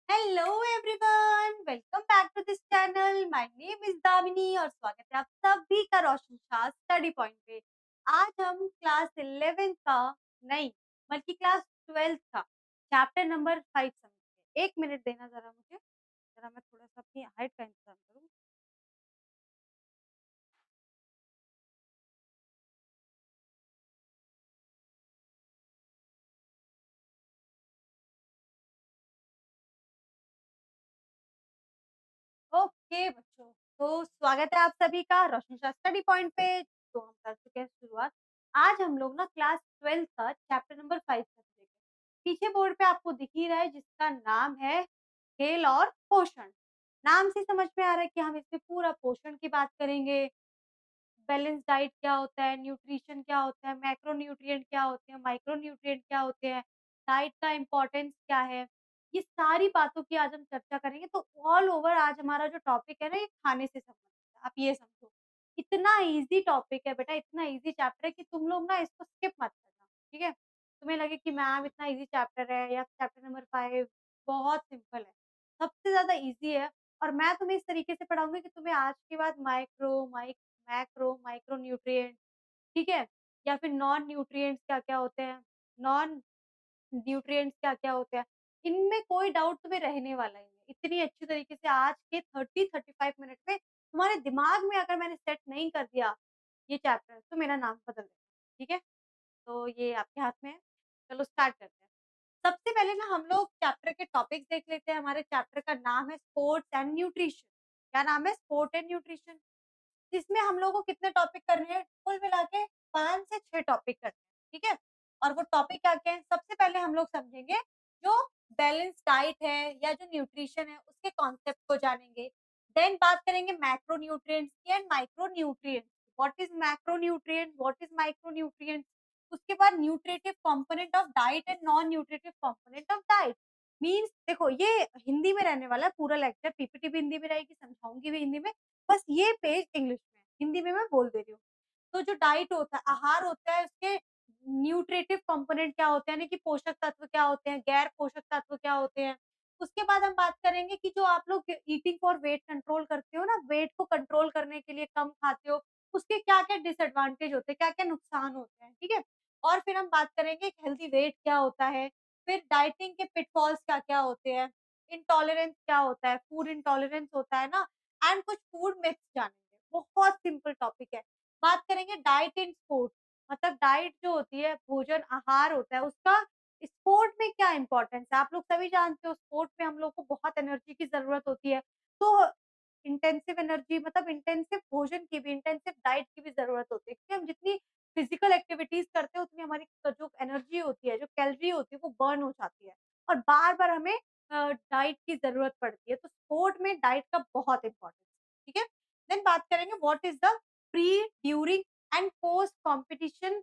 Hello everyone, welcome back to this channel. My name is Damini और स्वागत है आप सभी का रोशन शाह स्टडी पॉइंट पे। आज हम क्लास 11 का नहीं बल्कि क्लास 12 का चैप्टर नंबर 5 समझेंगे। एक मिनट देना जरा मुझे, जरा मैं थोड़ा सा अपनी हाइट का इंतजाम करूँ। ओके बच्चों, तो स्वागत है आप सभी का रोशन शाह स्टडी पॉइंट पे। तो हम कर चुके हैं शुरुआत। आज हम लोग ना क्लास 12 का चैप्टर नंबर 5 समझेंगे। पीछे बोर्ड पे आपको दिख ही रहा है जिसका नाम है खेल और पोषण। नाम से समझ में आ रहा है कि हम इसमें पूरा पोषण की बात करेंगे। बैलेंस डाइट क्या होता है, न्यूट्रिशन क्या होता है, मैक्रो न्यूट्रिएंट क्या होते हैं, माइक्रो न्यूट्रिएंट क्या होते हैं, डाइट का इम्पोर्टेंस क्या है, ये सारी बातों की आज हम चर्चा करेंगे। तो ऑल ओवर आज हमारा जो टॉपिक है ना, ये खाने से संबंधित है। आप ये समझो, इतना ईज़ी टॉपिक है बेटा, इतना ईज़ी चैप्टर है कि तुम लोग ना इसको स्किप मत करना, ठीक है? तुम्हें लगे कि मैम इतना ईज़ी चैप्टर है या चैप्टर नंबर 5 बहुत सिंपल है, सबसे ज़्यादा ईज़ी है। और मैं तुम्हें इस तरीके से पढ़ाऊँगी कि तुम्हें आज के बाद मैक्रो, माइक्रो न्यूट्रिएंट, ठीक है? या फिर नॉन न्यूट्रिएंट्स क्या-क्या होते हैं, नॉन न्यूट्रिएंट्स क्या-क्या होते हैं, इनमें कोई डाउट तुम्हें रहने वाला ही नहीं। इतनी अच्छी तरीके से आज के 30-35 मिनट में तुम्हारे दिमाग में अगर मैंने सेट नहीं कर दिया ये चैप्टर, तो मेरा नाम बदल देना, ठीक है? तो ये आपके हाथ में है। चलो स्टार्ट करते हैं। सबसे पहले ना हम लोग चैप्टर के टॉपिक्स देख लेते हैं। हमारे चैप्टर का नाम है स्पोर्ट्स एंड न्यूट्रिशन। क्या नाम है? Sport and nutrition. जिसमें हम लोगों को कितने टॉपिक करने हैं? कुल मिला के 5 से 6 टॉपिक करने हैं, ठीक है? और वो टॉपिक क्या-क्या हैं? सबसे पहले हम लोग समझेंगे जो बैलेंस डाइट है या जो न्यूट्रिशन है उसके कॉन्सेप्ट को जानेंगे। देन बात करेंगे मैक्रो न्यूट्रिएंट्स की and micro nutrients. What is macro nutrient? What is micro nutrient? उसके बाद nutritive component of diet and non nutritive component of diet. Means देखो ये हिंदी में रहने वाला है पूरा लेक्चर, पीपीटी भी हिंदी में रहेगी, समझाऊँगी भी हिंदी में। बस ये पेज इंग्लिश में है, हिंदी में मैं बोल दे रही हूँ। तो जो डाइट होता है, आहार होता है, उसके न्यूट्रिटिव कंपोनेंट क्या होते हैं, यानी कि पोषक तत्व क्या होते हैं, गैर पोषक तत्व क्या होते हैं। उसके बाद हम बात करेंगे कि जो आप लोग ईटिंग फॉर वेट कंट्रोल करते हो ना, वेट को कंट्रोल करने के लिए कम खाते हो, उसके क्या-क्या डिसएडवांटेज होते हैं, क्या-क्या नुकसान होते हैं, ठीक है? और फिर हम बात करेंगे एक हेल्दी वेट क्या होता है, फिर डाइटिंग के पिटफॉल्स क्या-क्या होते हैं, इंटॉलरेंस क्या होता है, फूड इंटॉलरेंस होता है ना, एंड कुछ फूड मिथ्स जानेंगे। बहुत सिंपल टॉपिक है। बात करेंगे डाइट इन स्पोर्ट्स, मतलब डाइट जो होती है, भोजन आहार होता है, उसका स्पोर्ट में क्या इम्पोर्टेंस है। आप लोग सभी जानते हो स्पोर्ट में हम लोग को बहुत एनर्जी की ज़रूरत होती है। तो इंटेंसिव एनर्जी मतलब इंटेंसिव भोजन की भी, इंटेंसिव डाइट की भी ज़रूरत होती है। क्योंकि हम जितनी फिज़िकल एक्टिविटीज़ करते हैं, उतनी हमारी जो एनर्जी होती है, जो कैलोरी होती है, वो बर्न हो जाती है और बार-बार हमें डाइट की ज़रूरत पड़ती है। तो स्पोर्ट में डाइट का बहुत इम्पोर्टेंस है, ठीक है? देन बात करेंगे what is the pre, during and post competition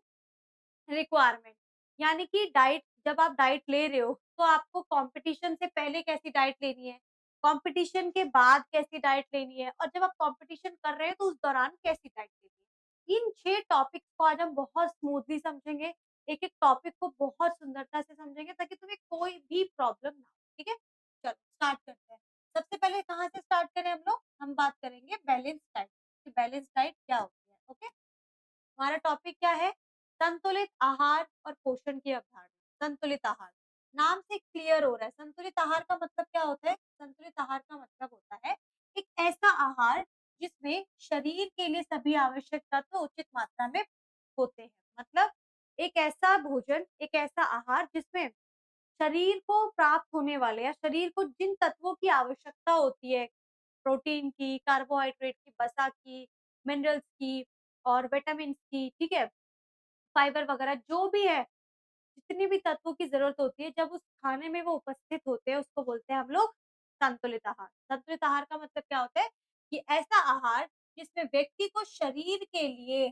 requirement. यानी कि डाइट, जब आप डाइट ले रहे हो, तो आपको कॉम्पिटिशन से पहले कैसी डाइट लेनी है, कॉम्पिटिशन के बाद कैसी डाइट लेनी है और जब आप कॉम्पिटिशन कर रहे हो तो उस दौरान कैसी डाइट लेनी है। इन 6 टॉपिक्स को आज हम बहुत स्मूथली समझेंगे। एक-एक टॉपिक को बहुत सुंदरता से समझेंगे ताकि तुम्हें कोई भी प्रॉब्लम ना हो, ठीक है? चलो स्टार्ट करते हैं। सबसे पहले कहाँ से स्टार्ट करें हम लोग? हम बात करेंगे बैलेंस डाइट, कि बैलेंस डाइट क्या होती है, ओके? हमारा टॉपिक क्या है? संतुलित आहार और पोषण की अवधारणा। संतुलित आहार, नाम से क्लियर हो रहा है। संतुलित आहार का मतलब क्या होता है? संतुलित आहार का मतलब होता है एक ऐसा आहार जिसमें शरीर के लिए सभी आवश्यक तत्व उचित मात्रा में होते हैं। मतलब एक ऐसा भोजन, एक ऐसा आहार जिसमें शरीर को प्राप्त होने वाले या शरीर को जिन तत्वों की आवश्यकता होती है, प्रोटीन की, कार्बोहाइड्रेट की, वसा की, मिनरल्स की और विटामिन्स की, ठीक है? फाइबर वगैरह जो भी है, जितनी भी तत्वों की ज़रूरत होती है, जब उस खाने में वो उपस्थित होते हैं, उसको बोलते हैं हम लोग संतुलित आहार। संतुलित आहार का मतलब क्या होता है कि ऐसा आहार जिसमें व्यक्ति को शरीर के लिए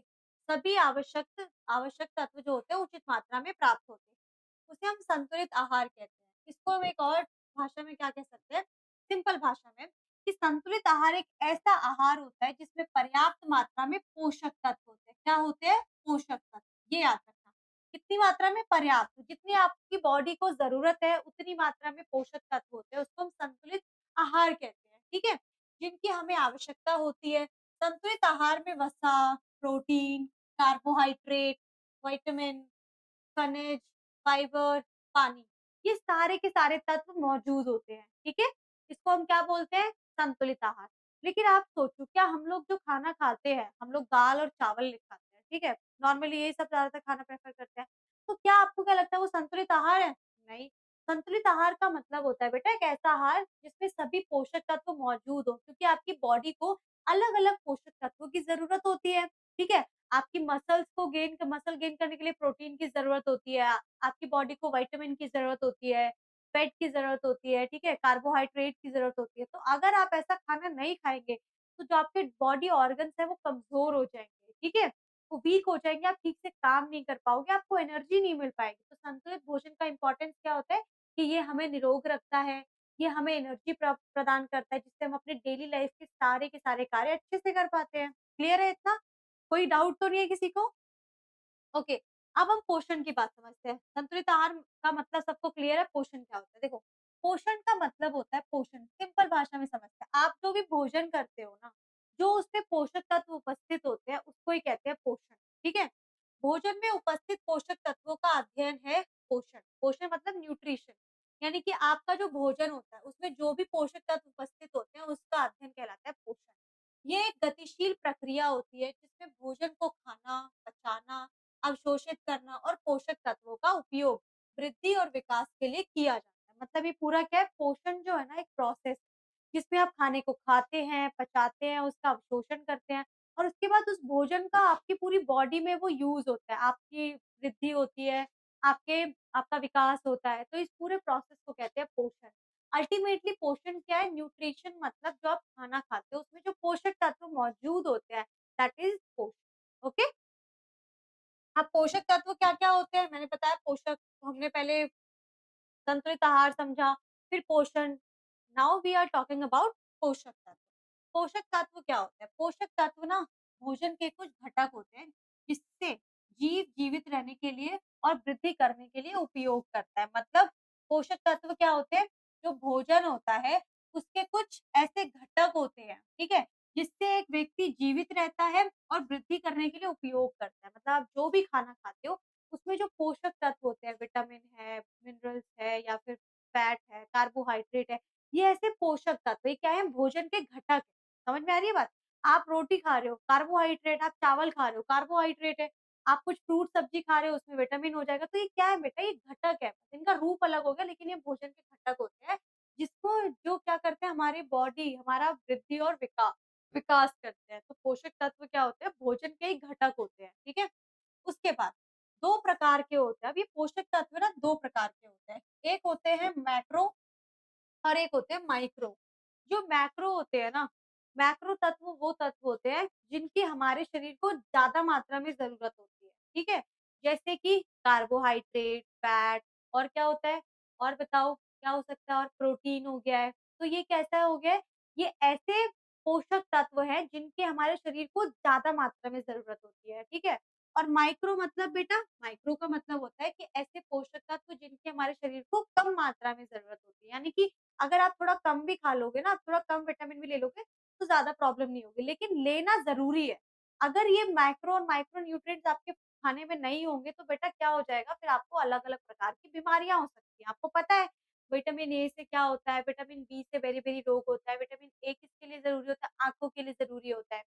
सभी आवश्यक आवश्यक तत्व जो होते हैं उचित मात्रा में प्राप्त होते हैं, उसे हम संतुलित आहार कहते हैं। इसको हम एक और भाषा में क्या कह सकते हैं, सिंपल भाषा में, कि संतुलित आहार एक ऐसा आहार होता है जिसमें पर्याप्त मात्रा में पोषक तत्व होते हैं। क्या होते हैं? पोषक तत्व। ये याद रखना। कितनी मात्रा में? पर्याप्त। जितनी आपकी बॉडी को ज़रूरत है उतनी मात्रा में पोषक तत्व होते हैं, उसको हम संतुलित आहार कहते हैं, ठीक है? जिनकी हमें आवश्यकता होती है। संतुलित आहार में वसा, प्रोटीन, कार्बोहाइड्रेट, विटामिन, खनिज, फाइबर, पानी, ये सारे के सारे तत्व मौजूद होते हैं, ठीक है? इसको हम क्या बोलते हैं? संतुलित आहार। लेकिन आप सोचो, क्या हम लोग जो खाना खाते हैं, हम लोग दाल और चावल खाते हैं, ठीक है? नॉर्मली यही सब ज़्यादातर खाना प्रेफ़र करते हैं। तो क्या आपको क्या लगता है वो संतुलित आहार है? नहीं। संतुलित आहार का मतलब होता है बेटा एक ऐसा आहार जिसमें सभी पोषक तत्व मौजूद हो, क्योंकि आपकी बॉडी को अलग-अलग पोषक तत्वों की ज़रूरत होती है, ठीक है? आपकी मसल गेन करने के लिए प्रोटीन की ज़रूरत होती है, आपकी बॉडी को विटामिन की ज़रूरत होती है, फैट की ज़रूरत होती है, ठीक है? कार्बोहाइड्रेट की ज़रूरत होती है। तो अगर आप ऐसा खाना नहीं खाएँगे, तो जो आपके बॉडी ऑर्गन्स हैं वो कमज़ोर हो जाएँगे, ठीक है? वो वीक हो जाएँगे, आप ठीक से काम नहीं कर पाओगे, आपको एनर्जी नहीं मिल पाएगी। तो संतुलित भोजन का इम्पोर्टेंस क्या होता है कि ये हमें निरोग रखता है, ये हमें एनर्जी प्रदान करता है, जिससे हम अपने डेली लाइफ़ के सारे कार्य अच्छे से कर पाते हैं। क्लियर है इतना? कोई डाउट तो नहीं है किसी को? ओके, अब हम पोषण की बात समझते हैं। संतुलित आहार का मतलब सबको क्लियर है, पोषण क्या होता है? देखो, पोषण का मतलब होता है पोषण, सिंपल भाषा में समझते हैं। आप जो भी भोजन करते हो ना, जो उसमें पोषक तत्व उपस्थित होते हैं, उसको ही कहते हैं पोषण, ठीक है? भोजन में उपस्थित पोषक तत्वों का अध्ययन है पोषण। पोषण मतलब न्यूट्रिशन, यानी कि आपका जो भोजन होता है, उसमें जो भी पोषक तत्व उपस्थित होते हैं, उसका अध्ययन कहलाता है पोषण। ये एक गतिशील प्रक्रिया होती है, जिसमें भोजन को खाना, पचाना, अवशोषित करना और पोषक तत्वों का उपयोग वृद्धि और विकास के लिए किया जाता है। मतलब ये पूरा क्या है, पोषण जो है ना एक प्रोसेस, जिसमें आप खाने को खाते हैं, पचाते हैं, उसका अवशोषण करते हैं और उसके बाद उस भोजन का आपकी पूरी बॉडी में वो यूज़ होता है, आपकी वृद्धि होती है, आपके आपका विकास होता है। तो इस पूरे प्रोसेस को कहते हैं पोषण। अल्टीमेटली पोषण क्या है? न्यूट्रिशन मतलब जो आप खाना खाते हो उसमें जो पोषक तत्व मौजूद होते हैं, दैट इज़ पोषण। ओके? अब पोषक तत्व क्या-क्या होते हैं? मैंने बताया पोषक, हमने पहले संतुलित आहार समझा, फिर पोषण। Now we are talking about पोषक तत्व। पोषक तत्व क्या होता है? पोषक तत्व ना भोजन के कुछ घटक होते हैं, जिससे जीव जीवित रहने के लिए और वृद्धि करने के लिए उपयोग करता है। मतलब पोषक तत्व क्या होते हैं? जो भोजन होता है, उसके कुछ ऐसे घटक होते हैं, ठीक है? जिससे एक व्यक्ति जीवित रहता है और वृद्धि करने के लिए उपयोग करता है। मतलब आप जो भी खाना खाते हो, उसमें जो पोषक तत्व होते हैं, विटामिन है, मिनरल्स है या फिर फैट है, कार्बोहाइड्रेट है, ये ऐसे पोषक तत्व, ये क्या है? भोजन के घटक हैं। समझ में आ रही है बात? आप रोटी खा रहे हो, कार्बोहाइड्रेट, आप चावल खा रहे हो, कार्बोहाइड्रेट है, आप कुछ फ्रूट सब्जी खा रहे हो, उसमें विटामिन हो जाएगा, तो ये क्या है बेटा? ये घटक है। इनका रूप अलग हो गया, लेकिन ये भोजन के घटक होते हैं, जिसको जो क्या करते हैं, हमारी बॉडी, हमारा वृद्धि और विकास करते हैं। तो पोषक तत्व क्या होते हैं? भोजन के ही घटक होते हैं, ठीक है? उसके बाद 2 प्रकार के होते हैं। अब ये पोषक तत्व ना 2 प्रकार के होते हैं। एक होते हैं मैक्रो और एक होते हैं माइक्रो। जो मैक्रो होते हैं ना, मैक्रो तत्व वो तत्व होते हैं जिनकी हमारे शरीर को ज़्यादा मात्रा में ज़रूरत होती है, ठीक है? जैसे कि कार्बोहाइड्रेट, फैट और क्या होता है? और बताओ क्या हो सकता है? और प्रोटीन हो गया है। तो ये कैसा हो गया है? ये ऐसे पोषक तत्व हैं जिनकी हमारे शरीर को ज़्यादा मात्रा में ज़रूरत होती है, ठीक है? और माइक्रो मतलब बेटा, माइक्रो का मतलब होता है कि ऐसे पोषक तत्व जिनकी हमारे शरीर को कम मात्रा में ज़रूरत होती है। यानी कि अगर आप थोड़ा कम भी खा लोगे ना, थोड़ा कम विटामिन भी ले लोगे, तो ज़्यादा प्रॉब्लम नहीं होगी, लेकिन लेना ज़रूरी है। अगर ये मैक्रो और माइक्रो न्यूट्रिएंट्स आपके खाने में नहीं होंगे, तो बेटा क्या हो जाएगा, फिर आपको अलग-अलग प्रकार की बीमारियाँ हो सकती हैं। आपको पता है, विटामिन ए से क्या होता है, विटामिन बी से बेरी-बेरी रोग होता है, विटामिन ए किसके लिए ज़रूरी होता है, आँखों के लिए ज़रूरी होता है,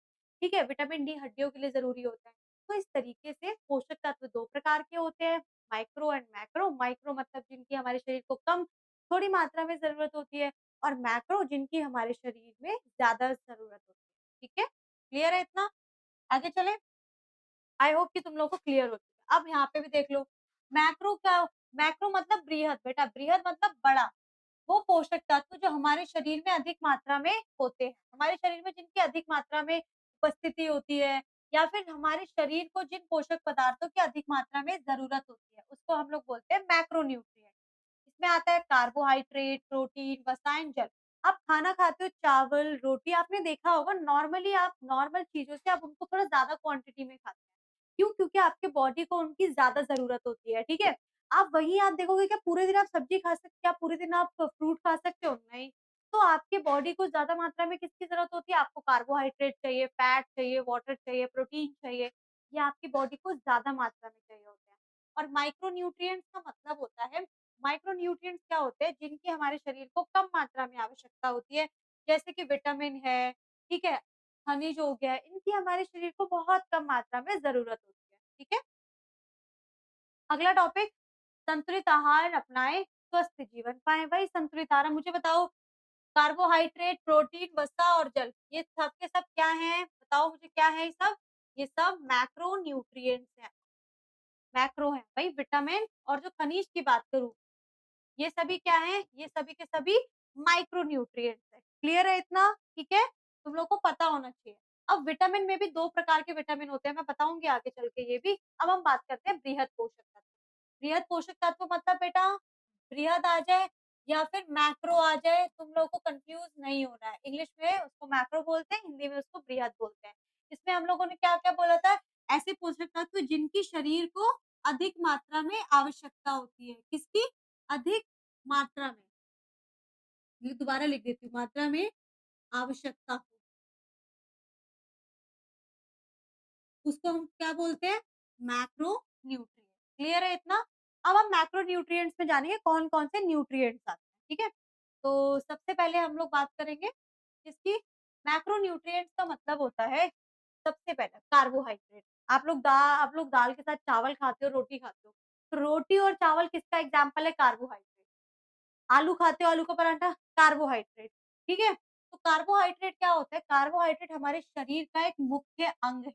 ठीक है? विटामिन डी हड्डियों के लिए ज़रूरी होता है। तो इस तरीके से पोषक तत्व 2 प्रकार के होते हैं, माइक्रो एंड मैक्रो। माइक्रो मतलब जिनकी हमारे शरीर को कम थोड़ी मात्रा में ज़रूरत होती है और मैक्रो जिनकी हमारे शरीर में ज़्यादा ज़रूरत होती है। ठीक है? क्लियर है इतना? आगे चलें? आई होप कि तुम लोगों को क्लियर हो चुका है। अब यहाँ पे भी देख लो, मैक्रो क्या, मैक्रो मतलब बृहद बेटा, बृहद मतलब बड़ा। वो पोषक तत्व जो हमारे शरीर में अधिक मात्रा में होते हैं। हमारे शरीर में जिनकी अधिक मात्रा में उपस्थिति होती है या फिर हमारे शरीर को जिन पोषक पदार्थों की अधिक मात्रा में ज़रूरत होती है, उसको हम लोग बोलते हैं मैक्रोन्यूट्रिएंट। इसमें आता है कार्बोहाइड्रेट, प्रोटीन, वसा एंड जल। आप खाना खाते हो चावल, रोटी, आपने देखा होगा नॉर्मली आप नॉर्मल चीज़ों से आप उनको थोड़ा ज़्यादा क्वांटिटी में खाते हैं। क्यों? क्योंकि आपके बॉडी को उनकी ज़्यादा ज़रूरत होती है, ठीक है? आप वहीं आप देखोगे क्या पूरे दिन आप सब्ज़ी खा सकते क्या पूरे दिन आप फ्रूट खा सकते हो? नहीं। तो आपके बॉडी को ज़्यादा मात्रा में किसकी ज़रूरत होती है? आपको कार्बोहाइड्रेट चाहिए, फैट चाहिए, वाटर चाहिए, प्रोटीन चाहिए। ये आपकी बॉडी को ज़्यादा मात्रा में चाहिए होते हैं। और माइक्रो न्यूट्रिएंट्स का मतलब होता है माइक्रो न्यूट्रिएंट्स क्या होते हैं? जिनकी हमारे शरीर को कम मात्रा में आवश्यकता होती है। जैसे कि विटामिन है, ठीक है? खनिज हो गया, इनकी हमारे शरीर को बहुत कम मात्रा में ज़रूरत होती है, ठीक है? अगला टॉपिक संतुलित आहार अपनाएँ, स्वस्थ जीवन पाएँ। वही संतुलित आहार मुझे बताओ कार्बोहाइड्रेट, प्रोटीन, वसा और जल, ये सब के सब क्या हैं? बताओ मुझे क्या है ये सब? ये सब मैक्रो न्यूट्रिएंट्स हैं, मैक्रो हैं। वही विटामिन और जो खनिज की बात करूँ ये सभी क्या हैं? ये सभी के सभी माइक्रो न्यूट्रिएंट्स हैं। क्लियर है इतना? ठीक है? तुम लोग को पता होना चाहिए। अब विटामिन में भी 2 प्रकार के विटामिन होते हैं, मैं बताऊँगी आगे चल के ये भी। अब हम बात करते हैं बृहद पोषक तत्व। बृहद पोषक तत्व मतलब बेटा बृहद आ जाए या फिर मैक्रो आ जाए, तुम लोगों को कन्फ्यूज़ नहीं होना है। इंग्लिश में उसको मैक्रो बोलते हैं, हिंदी में उसको बृहद बोलते हैं। इसमें हम लोगों ने क्या-क्या बोला था? ऐसे पोषक तत्व जिनकी शरीर को अधिक मात्रा में आवश्यकता होती है। किसकी? अधिक मात्रा में, ये दोबारा लिख देती हूँ, मात्रा में आवश्यकता हो, उसको हम क्या बोलते हैं? Macro nutrient. क्लियर है इतना? अब हम मैक्रो न्यूट्रिएंट्स में जानेंगे कौन-कौन से न्यूट्रिएंट्स आते हैं, ठीक है? तो सबसे पहले हम लोग बात करेंगे किसकी? मैक्रो न्यूट्रिएंट्स का मतलब होता है सबसे पहले कार्बोहाइड्रेट। आप लोग दाल के साथ चावल खाते हो, रोटी खाते हो, तो रोटी और चावल किसका एग्ज़ाम्पल है? कार्बोहाइड्रेट। आलू खाते हो, आलू का पराठा, कार्बोहाइड्रेट, ठीक है? तो कार्बोहाइड्रेट क्या होता है? कार्बोहाइड्रेट हमारे शरीर का एक मुख्य अंग है।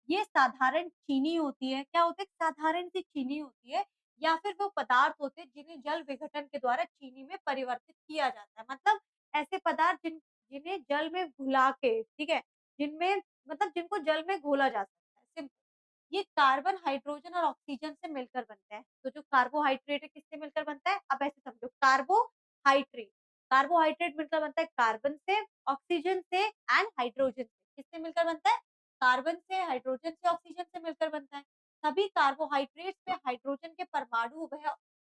ये साधारण चीनी होती है, क्या होता है? साधारण सी चीनी होती है या फिर वो पदार्थ होते हैं जिन्हें जल विघटन के द्वारा चीनी में परिवर्तित किया जाता है। मतलब ऐसे पदार्थ जिन्हें जल में घुला के, ठीक है? जिनमें मतलब जिनको जल में घोला जा सकता है, सिंपल। ये कार्बन, हाइड्रोजन और ऑक्सीजन से मिलकर बनता है। तो जो कार्बोहाइड्रेट है किससे मिलकर बनता है? अब ऐसे समझो कार्बोहाइड्रेट, कार्बोहाइड्रेट मिलकर बनता है कार्बन से, ऑक्सीजन से एंड हाइड्रोजन से। किससे मिलकर बनता है? कार्बन से, हाइड्रोजन से, ऑक्सीजन से मिलकर बनता है। सभी कार्बोहाइड्रेट्स में हाइड्रोजन के परमाणु वह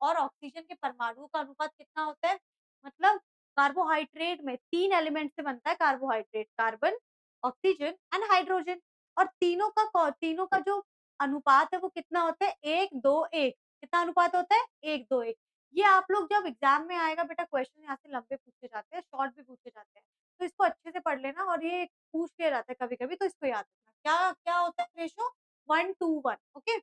और ऑक्सीजन के परमाणुओं का अनुपात कितना होता है? मतलब कार्बोहाइड्रेट में 3 एलिमेंट से बनता है carbohydrate, carbon, oxygen and hydrogen. और तीनों का जो अनुपात है वो कितना होता है? 1-2-1। कितना अनुपात होता है? 1-2-1। ये आप लोग जब एग्ज़ाम में आएगा बेटा क्वेश्चन यहाँ से लंबे पूछे जाते हैं, शॉर्ट भी पूछे जाते हैं। तो इसको अच्छे से पढ़ लेना और ये पूछ लिया जाता है कभी-कभी तो इसको याद रखना। क्या क्या होता है रेश्यो? 1:1 ओके?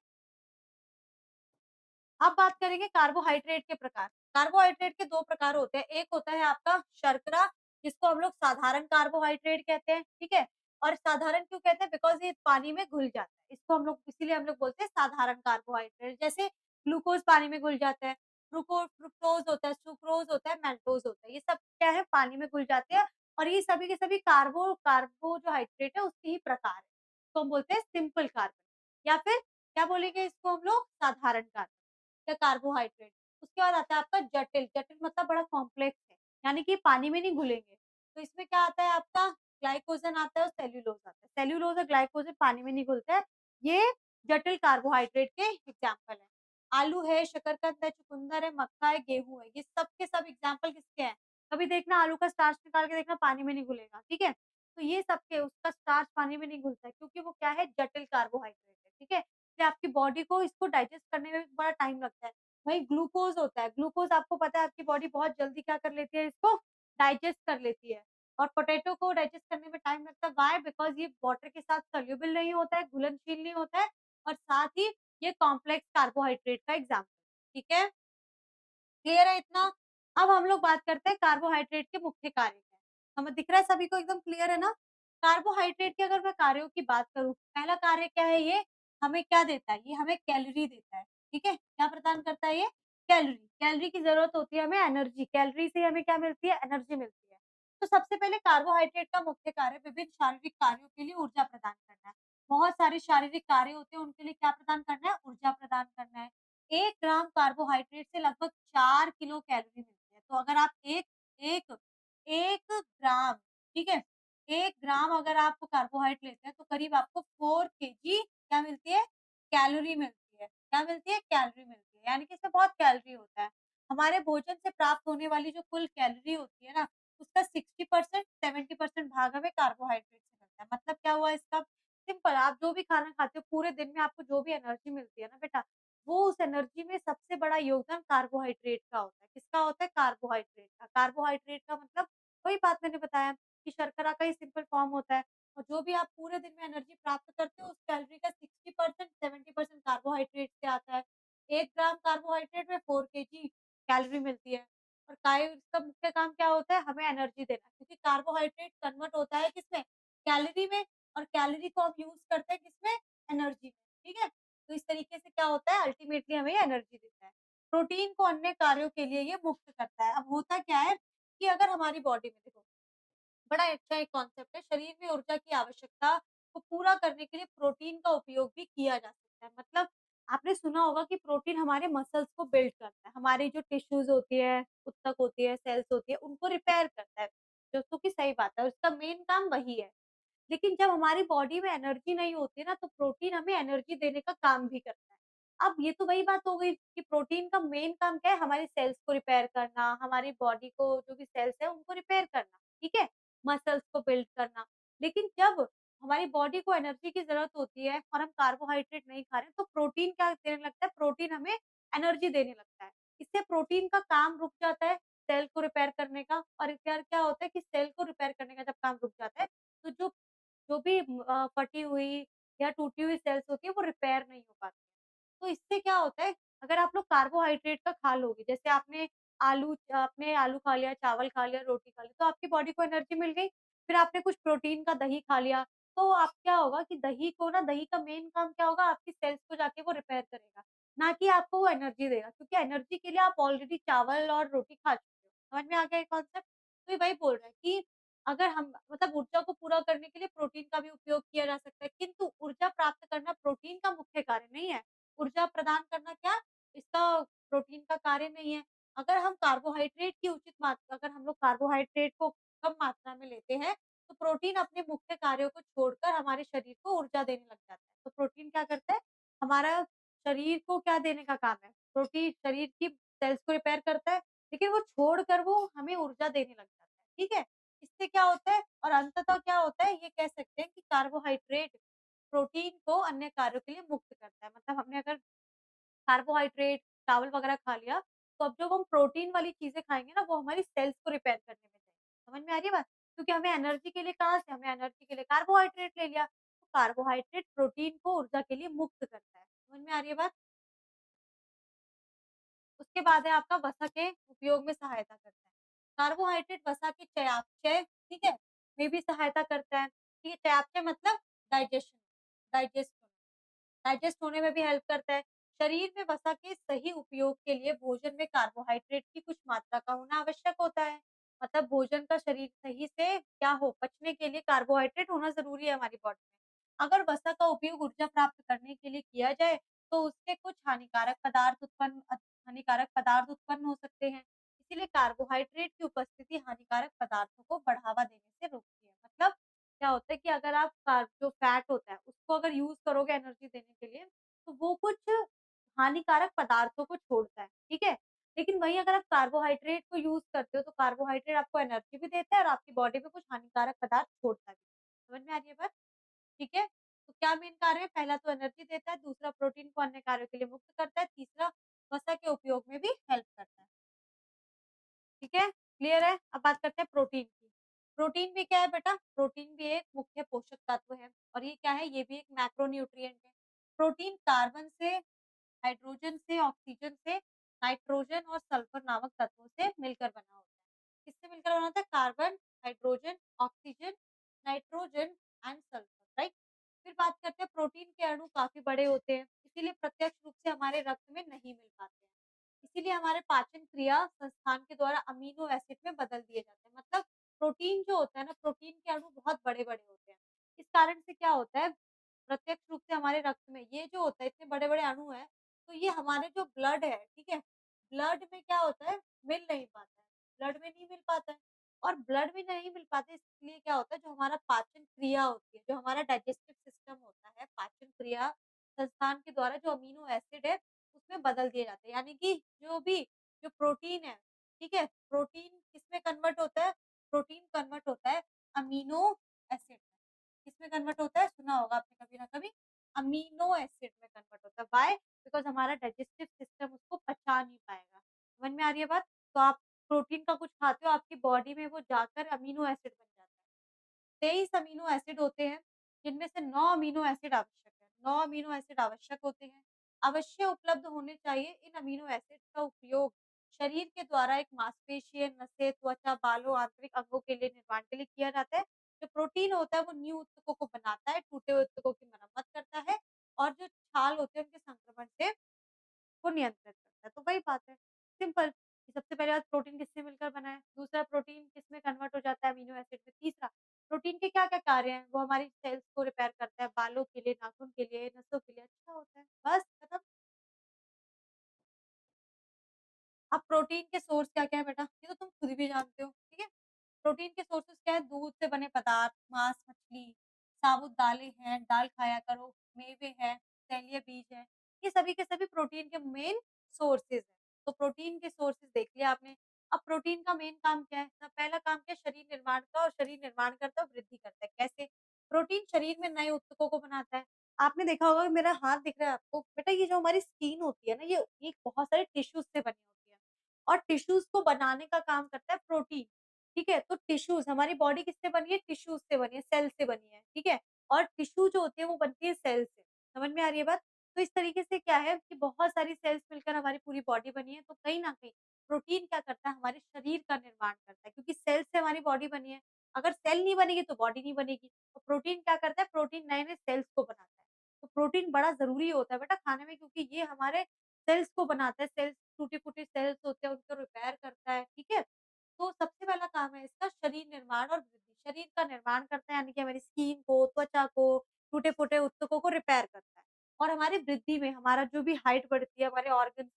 अब बात करेंगे कार्बोहाइड्रेट के प्रकार। कार्बोहाइड्रेट के 2 प्रकार होते हैं। एक होता है आपका शर्करा, जिसको हम लोग साधारण कार्बोहाइड्रेट कहते हैं, ठीक है? और साधारण क्यों कहते हैं? बिकॉज़ ये पानी में घुल जाता है। इसको हम लोग इसीलिए हम लोग बोलते हैं साधारण कार्बोहाइड्रेट। जैसे ग्लूकोज़ पानी में घुल जाता है, फ्रुक्टोज़ होता है, सुक्रोज़ होता है, मैल्टोज़ होता है। ये सब क्या है? पानी में घुल जाते हैं और ये सभी के सभी कार्बो जो हाइड्रेट है उसके ही प्रकार हैं। तो हम बोलते हैं सिंपल कार्बन या फिर क्या बोलेंगे इसको हम लोग? साधारण कार्बन। या कार्बोहाइड्रेट। उसके बाद आता है आपका जटिल, जटिल मतलब बड़ा कॉम्प्लेक्स है, यानी कि पानी में नहीं घुलेंगे। तो इसमें क्या आता है आपका ग्लाइकोजन आता है और सेल्यूलोज़ आता है। सेल्यूलोज़ और ग्लाइकोजन पानी में नहीं घुलते हैं। ये जटिल कार्बोहाइड्रेट के एग्ज़ाम्पल हैं। आलू है, शकरकंद है, चुकंदर है, मक्का है, गेहूँ है, ये सब के सब एग्ज़ाम्पल किसके हैं? कभी देखना आलू का स्टार्च निकाल के देखना पानी में नहीं घुलेगा, ठीक है? तो ये सब के उसका स्टार्च पानी में नहीं घुलता है क्योंकि वो क्या है जटिल कार्बोहाइड्रेट है, ठीक है? इसलिए आपकी बॉडी को इसको डाइजेस्ट करने में भी बड़ा टाइम लगता है। वहीं ग्लूकोज़ होता है, ग्लूकोज़ आपको पता है आपकी बॉडी बहुत जल्दी क्या कर लेती है इसको डाइजेस्ट कर लेती है और पोटैटो को डाइजेस्ट करने में टाइम लगता है व्हाई? बिकॉज़ ये वाटर के साथ सॉल्युबल नहीं होता है, घुलनशील नहीं होता है और साथ ही ये कॉम्प्लेक्स कार्बोहाइड्रेट का एग्ज़ाम्पल ठीक है? क्लियर है इतना? अब हम लोग बात करते हैं कार्बोहाइड्रेट के मुख्य कार्य क्या हैं? हमें दिख रहा है सभी को एकदम क्लियर है ना? कार्बोहाइड्रेट के अगर मैं कार्यों की बात करूँ, पहला कार्य क्या है ये? हमें क्या देता है? ये हमें कैलोरी देता है, ठीक है? क्या प्रदान करता है ये? कैलोरी। कैलोरी की ज़रूरत होती है हमें एनर्जी, कैलोरी से हमें क्या मिलती है? एनर्जी मिलती है। तो सबसे पहले कार्बोहाइड्रेट का मुख्य कार्य विभिन्न शारीरिक कार्यों के लिए ऊर्जा प्रदान करना है। बहुत सारे शारीरिक कार्य होते हैं, उनके लिए क्या प्रदान करना है? ऊर्जा प्रदान करना है। 1 ग्राम कार्बोहाइड्रेट से लगभग 4 किलो कैलोरी मिलती है। तो अगर आप 1 1 ग्राम, ठीक है? 1 ग्राम अगर आप कार्बोहाइड्रेट लेते हैं तो करीब आपको 4 केजी क्या मिलती है? कैलोरी मिलती है। क्या मिलती है? कैलोरी मिलती है, यानी कि इसमें बहुत कैलोरी होता है। हमारे भोजन से प्राप्त होने वाली जो कुल कैलोरी होती है ना, उसका 60% 70% भाग हमें कार्बोहाइड्रेट से मिलता है। मतलब क्या हुआ इसका? सिंपल, आप जो भी खाना खाते हो पूरे दिन में आपको जो भी एनर्जी मिलती है ना बेटा, वो उस एनर्जी में सबसे बड़ा योगदान कार्बोहाइड्रेट का होता है। किसका होता है? कार्बोहाइड्रेट का। कार्बोहाइड्रेट का मतलब वही बात मैंने बताया कि शर्करा का ही सिंपल फॉर्म होता है। और जो भी आप पूरे दिन में एनर्जी प्राप्त करते हो, उस कैलोरी का 60% 70% कार्बोहाइड्रेट से आता है। 1 ग्राम कार्बोहाइड्रेट में 4 केजी कैलोरी मिलती है। और काय इसका मुख्य काम क्या होता है? हमें एनर्जी देना, क्योंकि कार्बोहाइड्रेट कन्वर्ट होता है किसमें? कैलोरी में। और कैलोरी को हम यूज़ करते हैं किसमें? एनर्जी में, ठीक है? तो इस तरीके से क्या होता है? अल्टीमेटली हमें एनर्जी देता है। प्रोटीन को अन्य कार्यों के लिए ये मुक्त करता है। अब होता क्या है कि अगर हमारी बॉडी में देखो, बड़ा अच्छा एक कॉन्सेप्ट है, शरीर में ऊर्जा की आवश्यकता को पूरा करने के लिए प्रोटीन का उपयोग भी किया जा सकता है। मतलब आपने सुना होगा कि प्रोटीन हमारे मसल्स को बिल्ड करता है, हमारी जो टिश्यूज़ होती है, ऊतक होती है, सेल्स होती है, उनको रिपेयर करता है, जो कि सही बात है, उसका मेन काम वही है। लेकिन जब हमारी बॉडी में एनर्जी नहीं होती है ना, तो प्रोटीन हमें एनर्जी देने का काम भी करता है। अब ये तो वही बात हो गई कि प्रोटीन का मेन काम क्या है? हमारी सेल्स को रिपेयर करना, हमारी बॉडी को जो भी सेल्स है उनको रिपेयर करना, ठीक है? मसल्स को बिल्ड करना। लेकिन जब हमारी बॉडी को एनर्जी की ज़रूरत होती है और हम कार्बोहाइड्रेट नहीं खा रहे हैं, तो प्रोटीन क्या देने लगता है? प्रोटीन हमें एनर्जी देने लगता है। इससे प्रोटीन का काम रुक जाता है, सेल को रिपेयर करने का। और फिर क्या होता है कि सेल को रिपेयर करने का जब काम रुक जाता है, तो जो भी फटी हुई या टूटी हुई सेल्स होती है, वो रिपेयर नहीं हो पाती है। तो इससे क्या होता है, अगर आप लोग कार्बोहाइड्रेट का खा लोगे, जैसे आपने आलू खा लिया, चावल खा लिया, रोटी खा ली, तो आपकी बॉडी को एनर्जी मिल गई। फिर आपने कुछ प्रोटीन का दही खा लिया, तो आप क्या होगा कि दही का मेन काम क्या होगा, आपकी सेल्स को जाके वो रिपेयर करेगा, ना कि आपको वो एनर्जी देगा, क्योंकि एनर्जी के लिए आप ऑलरेडी चावल और रोटी खा चुके हो। समझ में आ गया ये कॉन्सेप्ट? तो ये वही बोल रहा है कि अगर हम मतलब ऊर्जा को पूरा करने के लिए प्रोटीन का भी उपयोग किया जा सकता है, किंतु ऊर्जा प्राप्त करना प्रोटीन का मुख्य कार्य नहीं है। ऊर्जा प्रदान करना क्या, इसका प्रोटीन का कार्य नहीं है। अगर हम लोग कार्बोहाइड्रेट को कम मात्रा में लेते हैं, तो प्रोटीन अपने मुख्य कार्यों को छोड़कर हमारे शरीर को ऊर्जा देने लग जाता है। तो प्रोटीन क्या करता है, हमारा शरीर को क्या देने का काम है? प्रोटीन शरीर की सेल्स को रिपेयर करता है, लेकिन वो छोड़कर वो हमें ऊर्जा देने लग जाता है, ठीक है? इससे क्या होता है और अंततः क्या होता है, ये कह सकते हैं कि कार्बोहाइड्रेट प्रोटीन को अन्य कार्यों के लिए मुक्त करता है। मतलब हमने अगर कार्बोहाइड्रेट, चावल वगैरह खा लिया, तो अब जब हम प्रोटीन वाली चीज़ें खाएँगे ना, वो हमारी सेल्स को रिपेयर करने में जाएँगी। समझ में आ रही है बात? क्योंकि हमें एनर्जी के लिए कहाँ से हमें एनर्जी के लिए कार्बोहाइड्रेट ले लिया, तो कार्बोहाइड्रेट प्रोटीन को ऊर्जा के लिए मुक्त करता है। समझ में आ रही है बात? उसके बाद है आपका वसा के उपयोग में सहायता करता है। कार्बोहाइड्रेट वसा के चयापचय, ठीक है, में भी सहायता करता है। ठीक है, चयापचय मतलब डाइजेशन, डाइजेस्ट डाइजेस्ट होने में भी हेल्प करता है। शरीर में वसा के सही उपयोग के लिए भोजन में कार्बोहाइड्रेट की कुछ मात्रा का होना आवश्यक होता है। मतलब भोजन का शरीर सही से क्या हो, पचने के लिए कार्बोहाइड्रेट होना ज़रूरी है हमारी बॉडी में। अगर वसा का उपयोग ऊर्जा प्राप्त करने के लिए किया जाए, तो उससे कुछ हानिकारक पदार्थ उत्पन्न हो सकते हैं। इसीलिए कार्बोहाइड्रेट की उपस्थिति हानिकारक पदार्थों को बढ़ावा देने से रोकती है। मतलब क्या होता है कि अगर आप कार्ब जो फैट होता है, उसको अगर यूज़ करोगे एनर्जी देने के लिए, तो वो कुछ हानिकारक पदार्थों को छोड़ता है, ठीक है? लेकिन वहीं अगर आप कार्बोहाइड्रेट को यूज़ करते हो, तो कार्बोहाइड्रेट आपको एनर्जी भी देता है और आपकी बॉडी में कुछ हानिकारक पदार्थ छोड़ता भी है। समझ में आ रही है बात? ठीक है? तो क्या मेन कार्य है? पहला तो एनर्जी देता है, दूसरा प्रोटीन को अन्य कार्यों के लिए मुक्त करता है, तीसरा वसा के उपयोग में भी हेल्प करता है। ठीक है? क्लियर है? अब बात करते हैं प्रोटीन की। प्रोटीन भी क्या है बेटा? प्रोटीन भी एक मुख्य पोषक तत्व है और ये क्या है? ये भी एक मैक्रोन्यूट्रिएंट है। प्रोटीन कार्बन से, हाइड्रोजन से, ऑक्सीजन से, नाइट्रोजन और सल्फर नामक तत्वों से मिलकर बना होता है। किससे मिलकर बना होता है? Carbon, hydrogen, oxygen, nitrogen and sulphur, right? फिर बात करते हैं, प्रोटीन के अणु काफ़ी बड़े होते हैं, इसीलिए प्रत्यक्ष रूप से हमारे रक्त में नहीं मिल पाते हैं। इसीलिए हमारे पाचन क्रिया संस्थान के द्वारा अमीनो एसिड में बदल दिए जाते हैं। मतलब प्रोटीन जो होता है ना, प्रोटीन के अणु बहुत बड़े-बड़े होते हैं। इस कारण से क्या होता है, प्रत्यक्ष रूप से हमारे रक्त में ये जो होता है, इतने बड़े-बड़े अणु हैं, तो ये हमारे जो ब्लड है, ठीक है? ब्लड में क्या होता है, मिल नहीं पाता है, ब्लड में नहीं मिल पाता है और ब्लड में नहीं मिल पाते, इसलिए क्या होता है, जो हमारा पाचन क्रिया होती है, जो हमारा डाइजेस्टिव सिस्टम होता है, पाचन क्रिया संस्थान के द्वारा जो अमीनो एसिड है, उसमें बदल दिए जाते हैं। यानी कि जो प्रोटीन है, ठीक है? प्रोटीन किसमें कन्वर्ट होता है? प्रोटीन कन्वर्ट होता है अमीनो एसिड में। किसमें कन्वर्ट होता है? सुना होगा आपने कभी ना कभी, अमीनो एसिड में कन्वर्ट होता है। व्हाई? बिकॉज़ हमारा डाइजेस्टिव सिस्टम उसको पचा नहीं पाएगा। समझ में आ रही है बात? तो आप प्रोटीन का कुछ खाते हो, आपकी बॉडी में वो जाकर अमीनो एसिड बन जाता है। 23 अमीनो एसिड होते हैं, जिनमें से 9 अमीनो एसिड आवश्यक है। 9 अमीनो एसिड आवश्यक होते हैं। अवश्य उपलब्ध होने चाहिए। इन अमीनो एसिड का उपयोग शरीर के द्वारा एक मांसपेशियाँ, नसें, त्वचा, बालों, आंतरिक अंगों के लिए निर्माण के लिए किया जाता है। जो प्रोटीन होता है, वो न्यू ऊतकों को बनाता है, टूटे हुए ऊतकों की मरम्मत करता है और जो छाल होते हैं, उनके संक्रमण से को नियंत्रित करता है। तो वही बात है, सिंपल कि सबसे पहले बात प्रोटीन किससे मिलकर बना है, दूसरा प्रोटीन किसमें कन्वर्ट हो जाता है अमीनो एसिड में, तीसरा प्रोटीन के क्या-क्या कार्य हैं, वो हमारी सेल्स को रिपेयर करता है, बालों के लिए, नाखून के लिए, नसों के लिए अच्छा होता है। बस खत्म। अब प्रोटीन के सोर्स क्या-क्या है बेटा, ये तो तुम खुद भी जानते हो, ठीक है? प्रोटीन के सोर्सेज़ क्या है? दूध से बने पदार्थ, मांस, मछली, साबुत दालें हैं, दाल खाया करो, मेवे हैं, तैलीय बीज हैं, ये सभी के सभी प्रोटीन के मेन सोर्सेज़ हैं। तो प्रोटीन के सोर्सेज़ देख लिया आपने। अब प्रोटीन का मेन काम क्या है? ना पहला काम क्या है? शरीर निर्माण का, और शरीर निर्माण करता है और वृद्धि करता है। कैसे? प्रोटीन शरीर में नए ऊतकों को बनाता है। आपने देखा होगा, मेरा हाथ दिख रहा है आपको, बेटा ये जो हमारी स्किन होती है ना, ये बहुत सारे टिश्यूज़ से बनी होती है और टिश्यूज़ को बनाने का काम करता है प्रोटीन। ठीक है? तो टिश्यूज़, हमारी बॉडी किससे बनी है? टिश्यूज़ से बनी है, सेल से बनी है, ठीक है? और टिश्यू जो होती है वो बनती है सेल से। समझ में आ रही है बात? तो इस तरीके से क्या है कि बहुत सारी सेल्स मिलकर हमारी पूरी बॉडी बनी है, तो कहीं न कहीं प्रोटीन क्या करता है? हमारे शरीर का निर्माण करता है, क्योंकि सेल से हमारी बॉडी बनी है। अगर सेल नहीं बनेगी तो बॉडी नहीं बनेगी। तो प्रोटीन क्या करता है? प्रोटीन नए-नए सेल्स को बनाता है। तो प्रोटीन बड़ा ज़रूरी होता है बेटा खाने में, क्योंकि ये हमारे सेल्स को बनाता है। सेल्स, टूटी-फूटी सेल्स होते हैं, उनको रिपेयर करता है, ठीक है? तो सबसे पहला काम है इसका शरीर निर्माण और वृद्धि। शरीर का निर्माण करता है, यानी कि हमारी स्किन को, त्वचा को, टूटे-फूटे ऊतकों को रिपेयर करता है। और हमारी वृद्धि में, हमारा जो भी हाइट बढ़ती है, हमारे ऑर्गन्स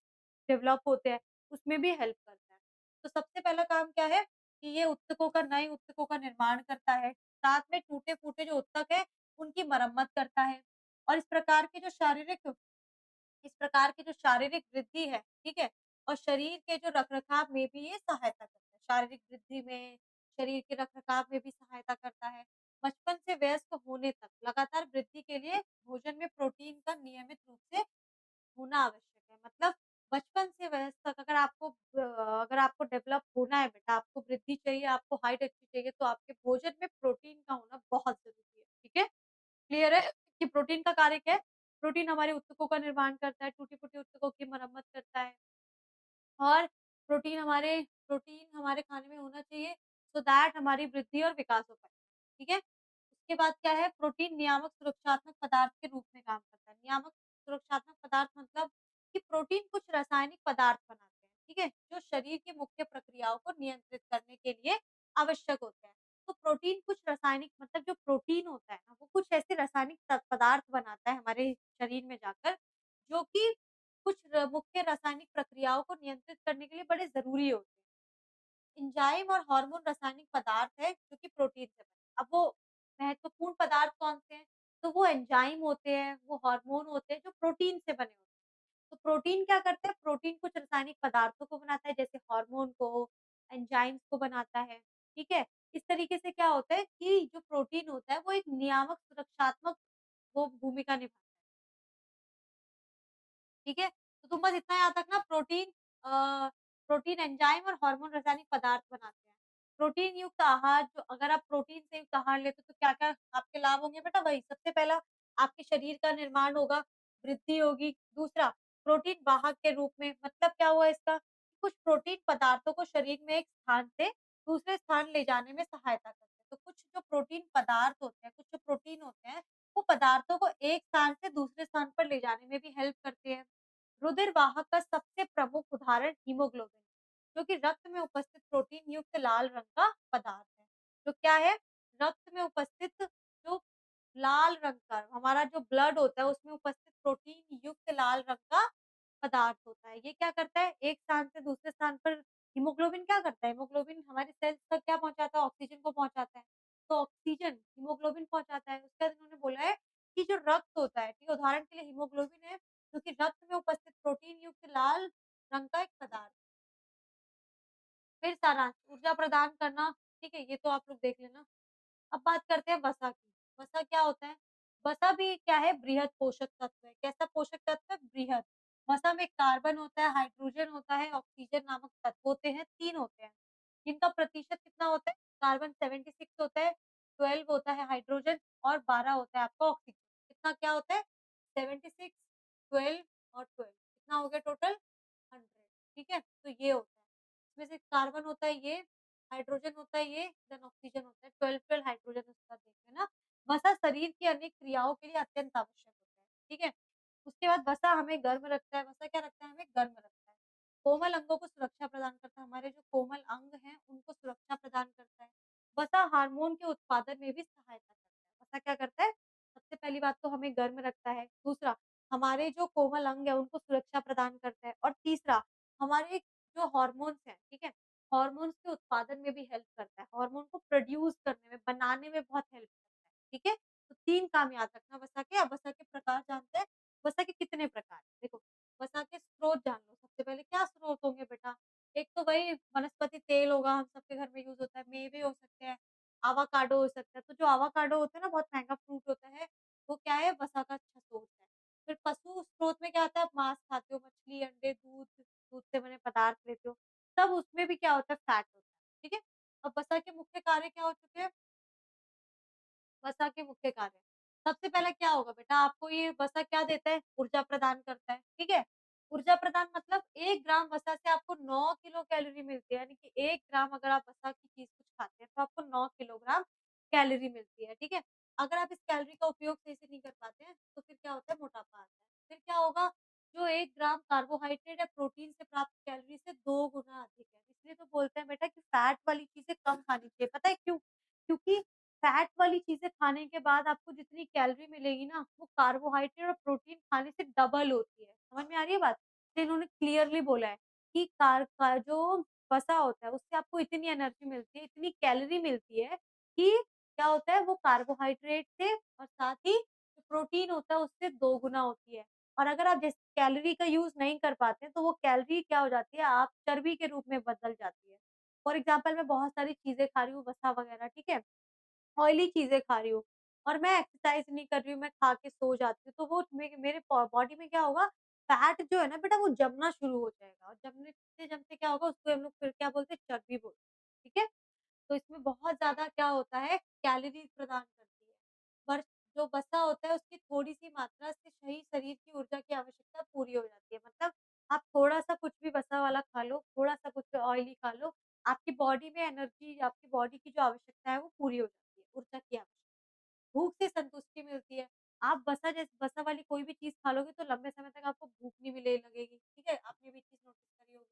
डेवलप होते हैं, उसमें भी हेल्प करता है। तो सबसे पहला काम क्या है कि ये ऊतकों का, नए ऊतकों का निर्माण करता है। साथ में टूटे-फूटे जो ऊतक हैं, उनकी मरम्मत करता है। और इस प्रकार की जो शारीरिक वृद्धि है, ठीक है? और शरीर के जो रख-रखाव में भी ये सहायता करता है। शारीरिक वृद्धि में, शरीर के रख-रखाव में भी सहायता करता है। बचपन से वयस्क होने तक लगातार वृद्धि के लिए भोजन में प्रोटीन का नियमित रूप से होना आवश्यक है। मतलब बचपन से वयस्क तक अगर आपको डेवलप होना है बेटा, आपको वृद्धि चाहिए, आपको हाइट अच्छी चाहिए, तो आपके भोजन में प्रोटीन का होना बहुत ज़रूरी है, ठीक है? क्लियर है कि प्रोटीन का कार्य क्या है? प्रोटीन हमारे ऊतकों का निर्माण करता है, टूटी-फूटी ऊतकों की मरम्मत करता है। और प्रोटीन हमारे खाने में होना चाहिए, सो दैट हमारी वृद्धि और विकास हो पाए, ठीक है? उसके बाद क्या है, प्रोटीन नियामक सुरक्षात्मक पदार्थ के रूप में काम करता है। नियामक सुरक्षात्मक पदार्थ मतलब कि प्रोटीन कुछ रासायनिक पदार्थ बनाते हैं, ठीक है? जो शरीर की मुख्य प्रक्रियाओं को नियंत्रित करने के लिए आवश्यक होते हैं। तो प्रोटीन कुछ रासायनिक, मतलब जो प्रोटीन होता है ना, वो कुछ ऐसे रासायनिक पदार्थ बनाता है हमारे शरीर में जाकर, जो कि कुछ मुख्य रासायनिक प्रक्रियाओं को नियंत्रित करने के लिए बड़े ज़रूरी होते हैं। एंजाइम और हार्मोन रासायनिक पदार्थ है जो कि प्रोटीन से बने। अब वो महत्वपूर्ण पदार्थ कौन-से हैं? तो वो एंजाइम होते हैं, वो हार्मोन होते हैं जो प्रोटीन से बने होते हैं। तो प्रोटीन क्या करता है? प्रोटीन कुछ रासायनिक पदार्थों को बनाता है, जैसे हार्मोन को, एंजाइम्स को बनाता है, ठीक है? इस तरीके से क्या होता है कि जो प्रोटीन होता है वो एक नियामक सुरक्षात्मक वो भूमिका निभाता है। ठीक है? तो तुम बस इतना याद रखना, प्रोटीन एंजाइम और हार्मोन रासायनिक पदार्थ बनाते हैं। प्रोटीन युक्त आहार, जो अगर आप प्रोटीन से युक्त आहार लेते हो तो क्या-क्या आपके लाभ होंगे बेटा? वही सबसे पहला, आपके शरीर का निर्माण होगा, वृद्धि होगी। दूसरा, प्रोटीन वाहक के रूप में, मतलब क्या हुआ इसका? कुछ प्रोटीन पदार्थों को शरीर में एक स्थान से दूसरे स्थान ले जाने में सहायता करते हैं। तो कुछ जो प्रोटीन पदार्थ होते हैं, कुछ जो प्रोटीन होते हैं, वो पदार्थों को एक स्थान से दूसरे स्थान पर ले जाने में भी हेल्प करते हैं। रुधिर वाहक का सबसे प्रमुख उदाहरण हीमोग्लोबिन, जो कि रक्त में उपस्थित प्रोटीन युक्त लाल रंग का पदार्थ है। जो क्या है? रक्त में उपस्थित जो लाल रंग का हमारा जो ब्लड होता है, उसमें उपस्थित प्रोटीन युक्त लाल रंग का पदार्थ होता है। ये क्या करता है? एक स्थान से दूसरे स्थान पर हीमोग्लोबिन क्या करता है? हीमोग्लोबिन हमारे सेल्स तक क्या पहुँचाता है? ऑक्सीजन को पहुँचाता है। तो ऑक्सीजन हीमोग्लोबिन पहुँचाता है। उसके बाद इन्होंने बोला है कि जो रक्त होता है, ठीक है, उदाहरण के लिए हीमोग्लोबिन है, जो कि रक्त में उपस्थित प्रोटीन युक्त लाल रंग का एक पदार्थ। फिर सारांश, ऊर्जा प्रदान करना, ठीक है, ये तो आप लोग देख लेना। अब बात करते हैं वसा की। वसा क्या होता है? वसा भी क्या है? बृहद पोषक तत्व है। कैसा पोषक तत्व है? बृहद। वसा में कार्बन होता है, हाइड्रोजन होता है, ऑक्सीजन नामक तत्व होते हैं, 3 होते हैं। जिनका प्रतिशत कितना होता है? कार्बन 76 होता है, 12 होता है हाइड्रोजन और 12 होता है आपका ऑक्सीजन। कितना क्या होता है? 76, 12 और 12 कितना हो गया टोटल? 100, ठीक है? तो ये होता है। इसमें से कार्बन होता है ये, हाइड्रोजन होता है ये, देन ऑक्सीजन होता है, 12-12 हाइड्रोजन उसका देख लेना। वसा शरीर की अनेक क्रियाओं के लिए अत्यंत आवश्यक होता है, ठीक है? उसके बाद वसा हमें गर्म रखता है, वसा क्या रखता है? हमें गर्म रखता है। कोमल अंगों को सुरक्षा प्रदान करता है, हमारे जो कोमल अंग हैं, उनको सुरक्षा प्रदान करता है। वसा हार्मोन के उत्पादन में भी सहायता करता है। वसा क्या करता है? सबसे पहली बात तो हमें गर्म रखता है, दूसरा हमारे जो कोमल अंग है, उनको सुरक्षा प्रदान करता है और तीसरा हमारे जो हार्मोन्स हैं, ठीक है? हार्मोन्स के उत्पादन में भी हेल्प करता है, हार्मोन को प्रोड्यूस करने में, बनाने में बहुत हेल्प करता है, ठीक है? तो 3 काम याद रखना वसा के। अब वसा के प्रकार जानते हैं, वसा के कितने प्रकार हैं? देखो, वसा के स्रोत जान लो सबसे पहले, क्या स्रोत होंगे बेटा? एक तो वही वनस्पति तेल होगा, हम सबके घर में यूज़ होता है, मेवे हो सकते हैं, एवोकाडो हो सकता है, तो जो एवोकाडो होता है ना, बहुत महँगा फ्रूट होता है, वो क्या है? वसा का अच्छा स्रोत है। फिर पशु स्रोत में क्या आता है? आप मांस खाते हो, मछली, अंडे, दूध, दूध से बने पदार्थ लेते हो, तब उसमें भी क्या होता है? फैट होता है, ठीक है? अब वसा के मुख्य कार्य क्या हो चुके हैं? वसा के मुख्य कार्य। सबसे पहले क्या होगा बेटा? आपको ये वसा क्या देता है? ऊर्जा प्रदान करता है, ठीक है? ऊर्जा प्रदान मतलब 1 ग्राम वसा से आपको 9 किलो कैलोरी मिलती है, यानी कि 1 ग्राम अगर आप वसा की चीज़ कुछ खाते हैं, तो आपको 9 किलोग्राम कैलोरी मिलती है, ठीक है? अगर आप इस कैलोरी का उपयोग सही से नहीं कर पाते हैं, तो फिर क्या होता है? मोटापा आता है। फिर क्या होगा? जो 1 ग्राम कार्बोहाइड्रेट या प्रोटीन से प्राप्त कैलोरी से 2 गुना अधिक है। इसलिए तो बोलते हैं बेटा कि फैट वाली चीज़ें कम खानी चाहिए। पता है क्यों? क्योंकि फैट वाली चीज़ें खाने के बाद आपको जितनी कैलोरी मिलेगी ना, वो कार्बोहाइड्रेट और प्रोटीन खाने से डबल होती है। समझ में आ रही है बात? तो इन्होंने क्लियरली बोला है कि कार का जो वसा होता है, उससे आपको इतनी एनर्जी मिलती है, इतनी कैलोरी मिलती है कि क्या होता है, वो कार्बोहाइड्रेट से और साथ ही जो प्रोटीन होता है, उससे 2 गुना होती है। और अगर आप जैसे कैलोरी का यूज़ नहीं कर पाते हैं, तो वो कैलोरी क्या हो जाती है, आप चर्बी के रूप में बदल जाती है। फॉर एग्ज़ाम्पल मैं बहुत सारी चीज़ें खा रही हूँ, वसा वगैरह, ठीक है? ऑयली चीज़ें खा रही हूँ और मैं एक्सरसाइज़ नहीं कर रही हूँ, मैं खा के सो जाती हूँ, तो वो मेरे बॉडी में क्या होगा, फैट जो है ना बेटा, वो जमना शुरू हो जाएगा और जमते-जमते क्या होगा, उसको हम लोग फिर क्या बोलते हैं, चर्बी बोलते हैं, ठीक है? तो इसमें बहुत ज़्यादा क्या होता है, कैलोरीज़ प्रदान करती है। पर जो वसा होता है, उसकी थोड़ी-सी मात्रा से सही शरीर की ऊर्जा की आवश्यकता पूरी हो जाती है। मतलब आप थोड़ा-सा कुछ भी वसा वाला खा लो, थोड़ा-सा कुछ ऑयली खा लो, आपकी बॉडी में एनर्जी, आपकी बॉडी की जो आवश्यकता है, वो पूरी हो जाती है, ऊर्जा की आवश्यकता। भूख से संतुष्टि मिलती है। आप वसा वाली कोई भी चीज़ खा लोगे तो लंबे समय तक आपको भूख नहीं मिलने लगेगी, ठीक है? आपने भी चीज़ नोटिस करी होगी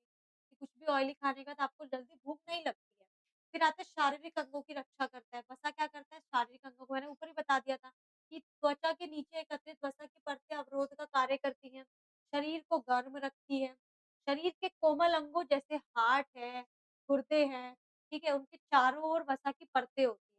कि कुछ भी ऑयली खाने के बाद आपको जल्दी भूख नहीं लगती है। फिर आता है शारीरिक अंगों की रक्षा करता है। वसा क्या करता है? शारीरिक अंगों को मैंने ऊपर ही बता दिया था कि त्वचा के नीचे एकत्रित वसा की परतें अवरोध का कार्य करती हैं, शरीर को गर्म रखती है। शरीर के कोमल अंगों जैसे हार्ट है, गुर्दे हैं, ठीक है? उनके चारों ओर वसा की परतें होती हैं।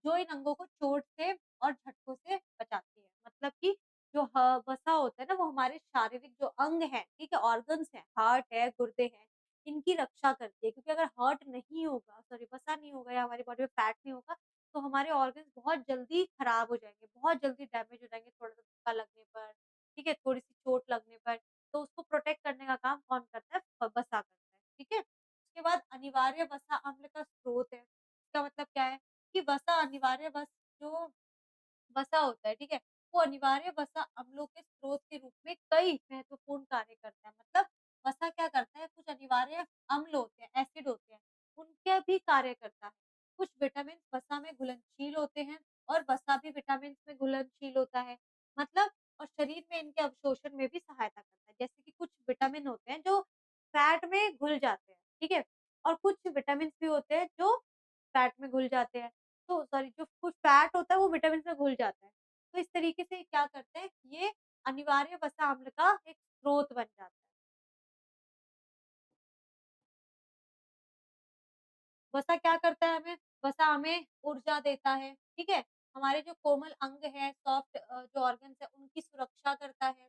जो इन अंगों को चोट से और झटकों से बचाती है। मतलब कि जो वसा होता है ना, वो हमारे शारीरिक जो अंग हैं, ठीक है? ऑर्गन्स हैं, हार्ट है, गुर्दे हैं, इनकी रक्षा करती है। क्योंकि अगर हार्ट नहीं होगा, सॉरी, वसा नहीं होगा या हमारी बॉडी में फैट नहीं होगा, तो हमारे ऑर्गन्स बहुत जल्दी खराब हो जाएँगे, बहुत जल्दी डैमेज हो जाएँगे थोड़ा-सा धक्का लगने पर, ठीक है? थोड़ी-सी चोट लगने पर। तो उसको प्रोटेक्ट करने का काम कौन करता है? वसा करता है, ठीक है? उसके बाद अनिवार्य वसा अम्ल का स्रोत है। इसका मतलब क्या है? कि वसा अनिवार्य जो वसा होता है, ठीक है? वो अनिवार्य वसा अम्लों के स्रोत के रूप में कई महत्वपूर्ण कार्य करता है। मतलब वसा क्या करता है, कुछ अनिवार्य अम्ल होते हैं, एसिड होते हैं, उनके भी कार्य करता है। कुछ विटामिन वसा में घुलनशील होते हैं और वसा भी विटामिन में घुलनशील होता है। मतलब और शरीर में इनके अवशोषण में भी सहायता करता है। जैसे कि कुछ विटामिन होते हैं जो फैट में घुल जाते हैं, ठीक है? और कुछ विटामिन्स भी होते हैं जो फैट में घुल जाते हैं। तो सॉरी, जो कुछ फैट होता है वो विटामिन में घुल जाता है। तो इस तरीके से क्या करते हैं, ये अनिवार्य वसा अम्ल का एक स्रोत बन जाता है। वसा क्या करता है हमें? वसा हमें ऊर्जा देता है, ठीक है? हमारे जो कोमल अंग है, सॉफ्ट जो ऑर्गन्स है उनकी सुरक्षा करता है,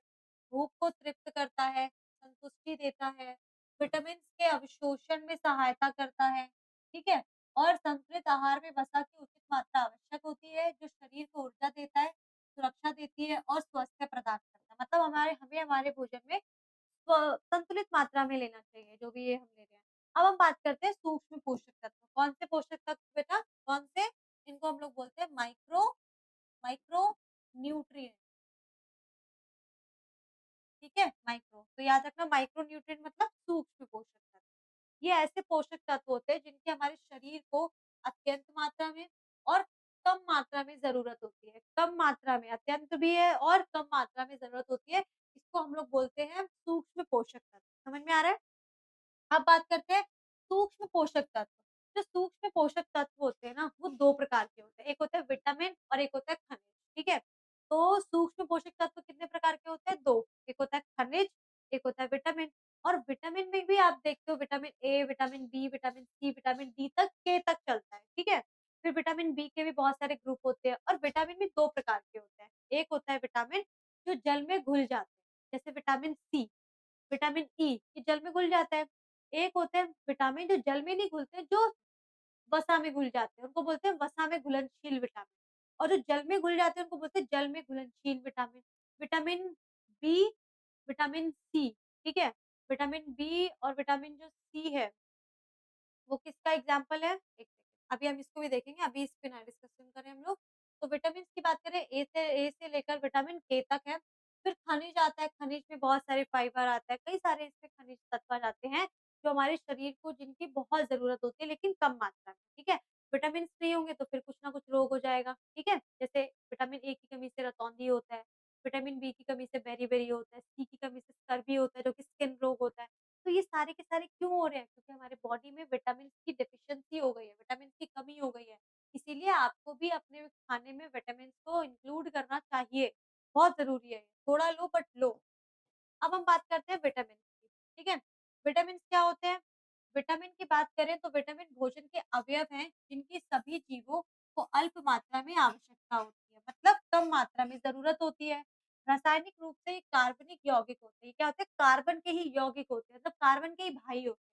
भूख को तृप्त करता है, संतुष्टि देता है, विटामिन्स के अवशोषण में सहायता करता है, ठीक है? और संतुलित आहार में वसा की उचित मात्रा आवश्यक होती है, जो शरीर को ऊर्जा देता है, सुरक्षा देती है और स्वास्थ्य प्रदान करता है। मतलब हमें हमारे भोजन में संतुलित मात्रा में लेना चाहिए, जो भी ये हम ले रहे हैं। अब हम बात करते हैं सूक्ष्म पोषक तत्व। कौन से पोषक तत्व बेटा? कौन से? इनको हम लोग बोलते हैं माइक्रो न्यूट्रिएंट, ठीक है? माइक्रो, तो याद रखना माइक्रो न्यूट्रिएंट मतलब सूक्ष्म पोषक तत्व। ये ऐसे पोषक तत्व होते हैं जिनकी हमारे शरीर को अत्यंत मात्रा में और कम मात्रा में ज़रूरत होती है। कम मात्रा में, अत्यंत भी है और कम मात्रा में ज़रूरत होती है। इसको हम लोग बोलते हैं सूक्ष्म पोषक तत्व। समझ में आ रहा है? अब बात करते हैं सूक्ष्म पोषक तत्व। जो सूक्ष्म पोषक तत्व होते हैं ना, वो 2 प्रकार के होते हैं। एक होता है विटामिन और एक होता है खनिज, ठीक है? तो सूक्ष्म पोषक तत्व कितने प्रकार के होते हैं? 2, एक होता है खनिज, एक होता है विटामिन। और विटामिन में भी आप देखते हो vitamin A, vitamin B, vitamin C, vitamin D तक, के तक चलता है, ठीक है? फिर विटामिन बी के भी बहुत सारे ग्रुप होते हैं और विटामिन भी 2 प्रकार के होते हैं। एक होता है विटामिन जो जल में घुल जाते हैं, जैसे विटामिन सी, विटामिन ई, ये जल में घुल जाता है। एक होते हैं विटामिन जो जल में नहीं घुलते, जो वसा में घुल जाते हैं, उनको बोलते हैं वसा में घुलनशील विटामिन। और जो जल में घुल जाते हैं, उनको बोलते हैं जल में घुलनशील vitamin. Vitamin B, vitamin C, ठीक है? विटामिन बी और विटामिन जो सी है, वो किसका एग्ज़ाम्पल है? एक सेकंड, अभी हम इसको भी देखेंगे, अभी इस पे ना डिस्कशन करें हम लोग। तो विटामिन्स की बात करें, ए से लेकर विटामिन के तक है। फिर खनिज आता है, खनिज में बहुत सारे फाइबर आता है, कई सारे इसमें खनिज तत्व आ जाते हैं, जो हमारे शरीर को जिनकी बहुत ज़रूरत होती है, लेकिन कम मात्रा में, ठीक है? विटामिन्स नहीं होंगे तो फिर कुछ ना कुछ रोग हो जाएगा, ठीक है? जैसे विटामिन ए की कमी से रतौंधी होता है, विटामिन बी की कमी से बेरी-बेरी होता है, सी की कमी से स्कर्वी होता है, जो कि स्किन रोग होता है। तो ये सारे के सारे क्यों हो रहे हैं? क्योंकि हमारे बॉडी में विटामिन्स की डेफिशिएंसी हो गई है, विटामिन्स की कमी हो गई है। इसीलिए आपको भी अपने खाने में विटामिन्स को इंक्लूड करना चाहिए, बहुत ज़रूरी है। थोड़ा लो बट लो। अब हम बात करते हैं विटामिन की, ठीक है? विटामिन्स क्या होते हैं? विटामिन की बात करें तो विटामिन भोजन के अवयव हैं, जिनकी सभी जीवों को अल्प मात्रा में आवश्यकता होती है, मतलब कम मात्रा में ज़रूरत होती है। रासायनिक रूप से ये कार्बनिक यौगिक होते हैं। क्या होते हैं? कार्बन के ही यौगिक होते हैं, मतलब कार्बन के ही भाई होते हैं।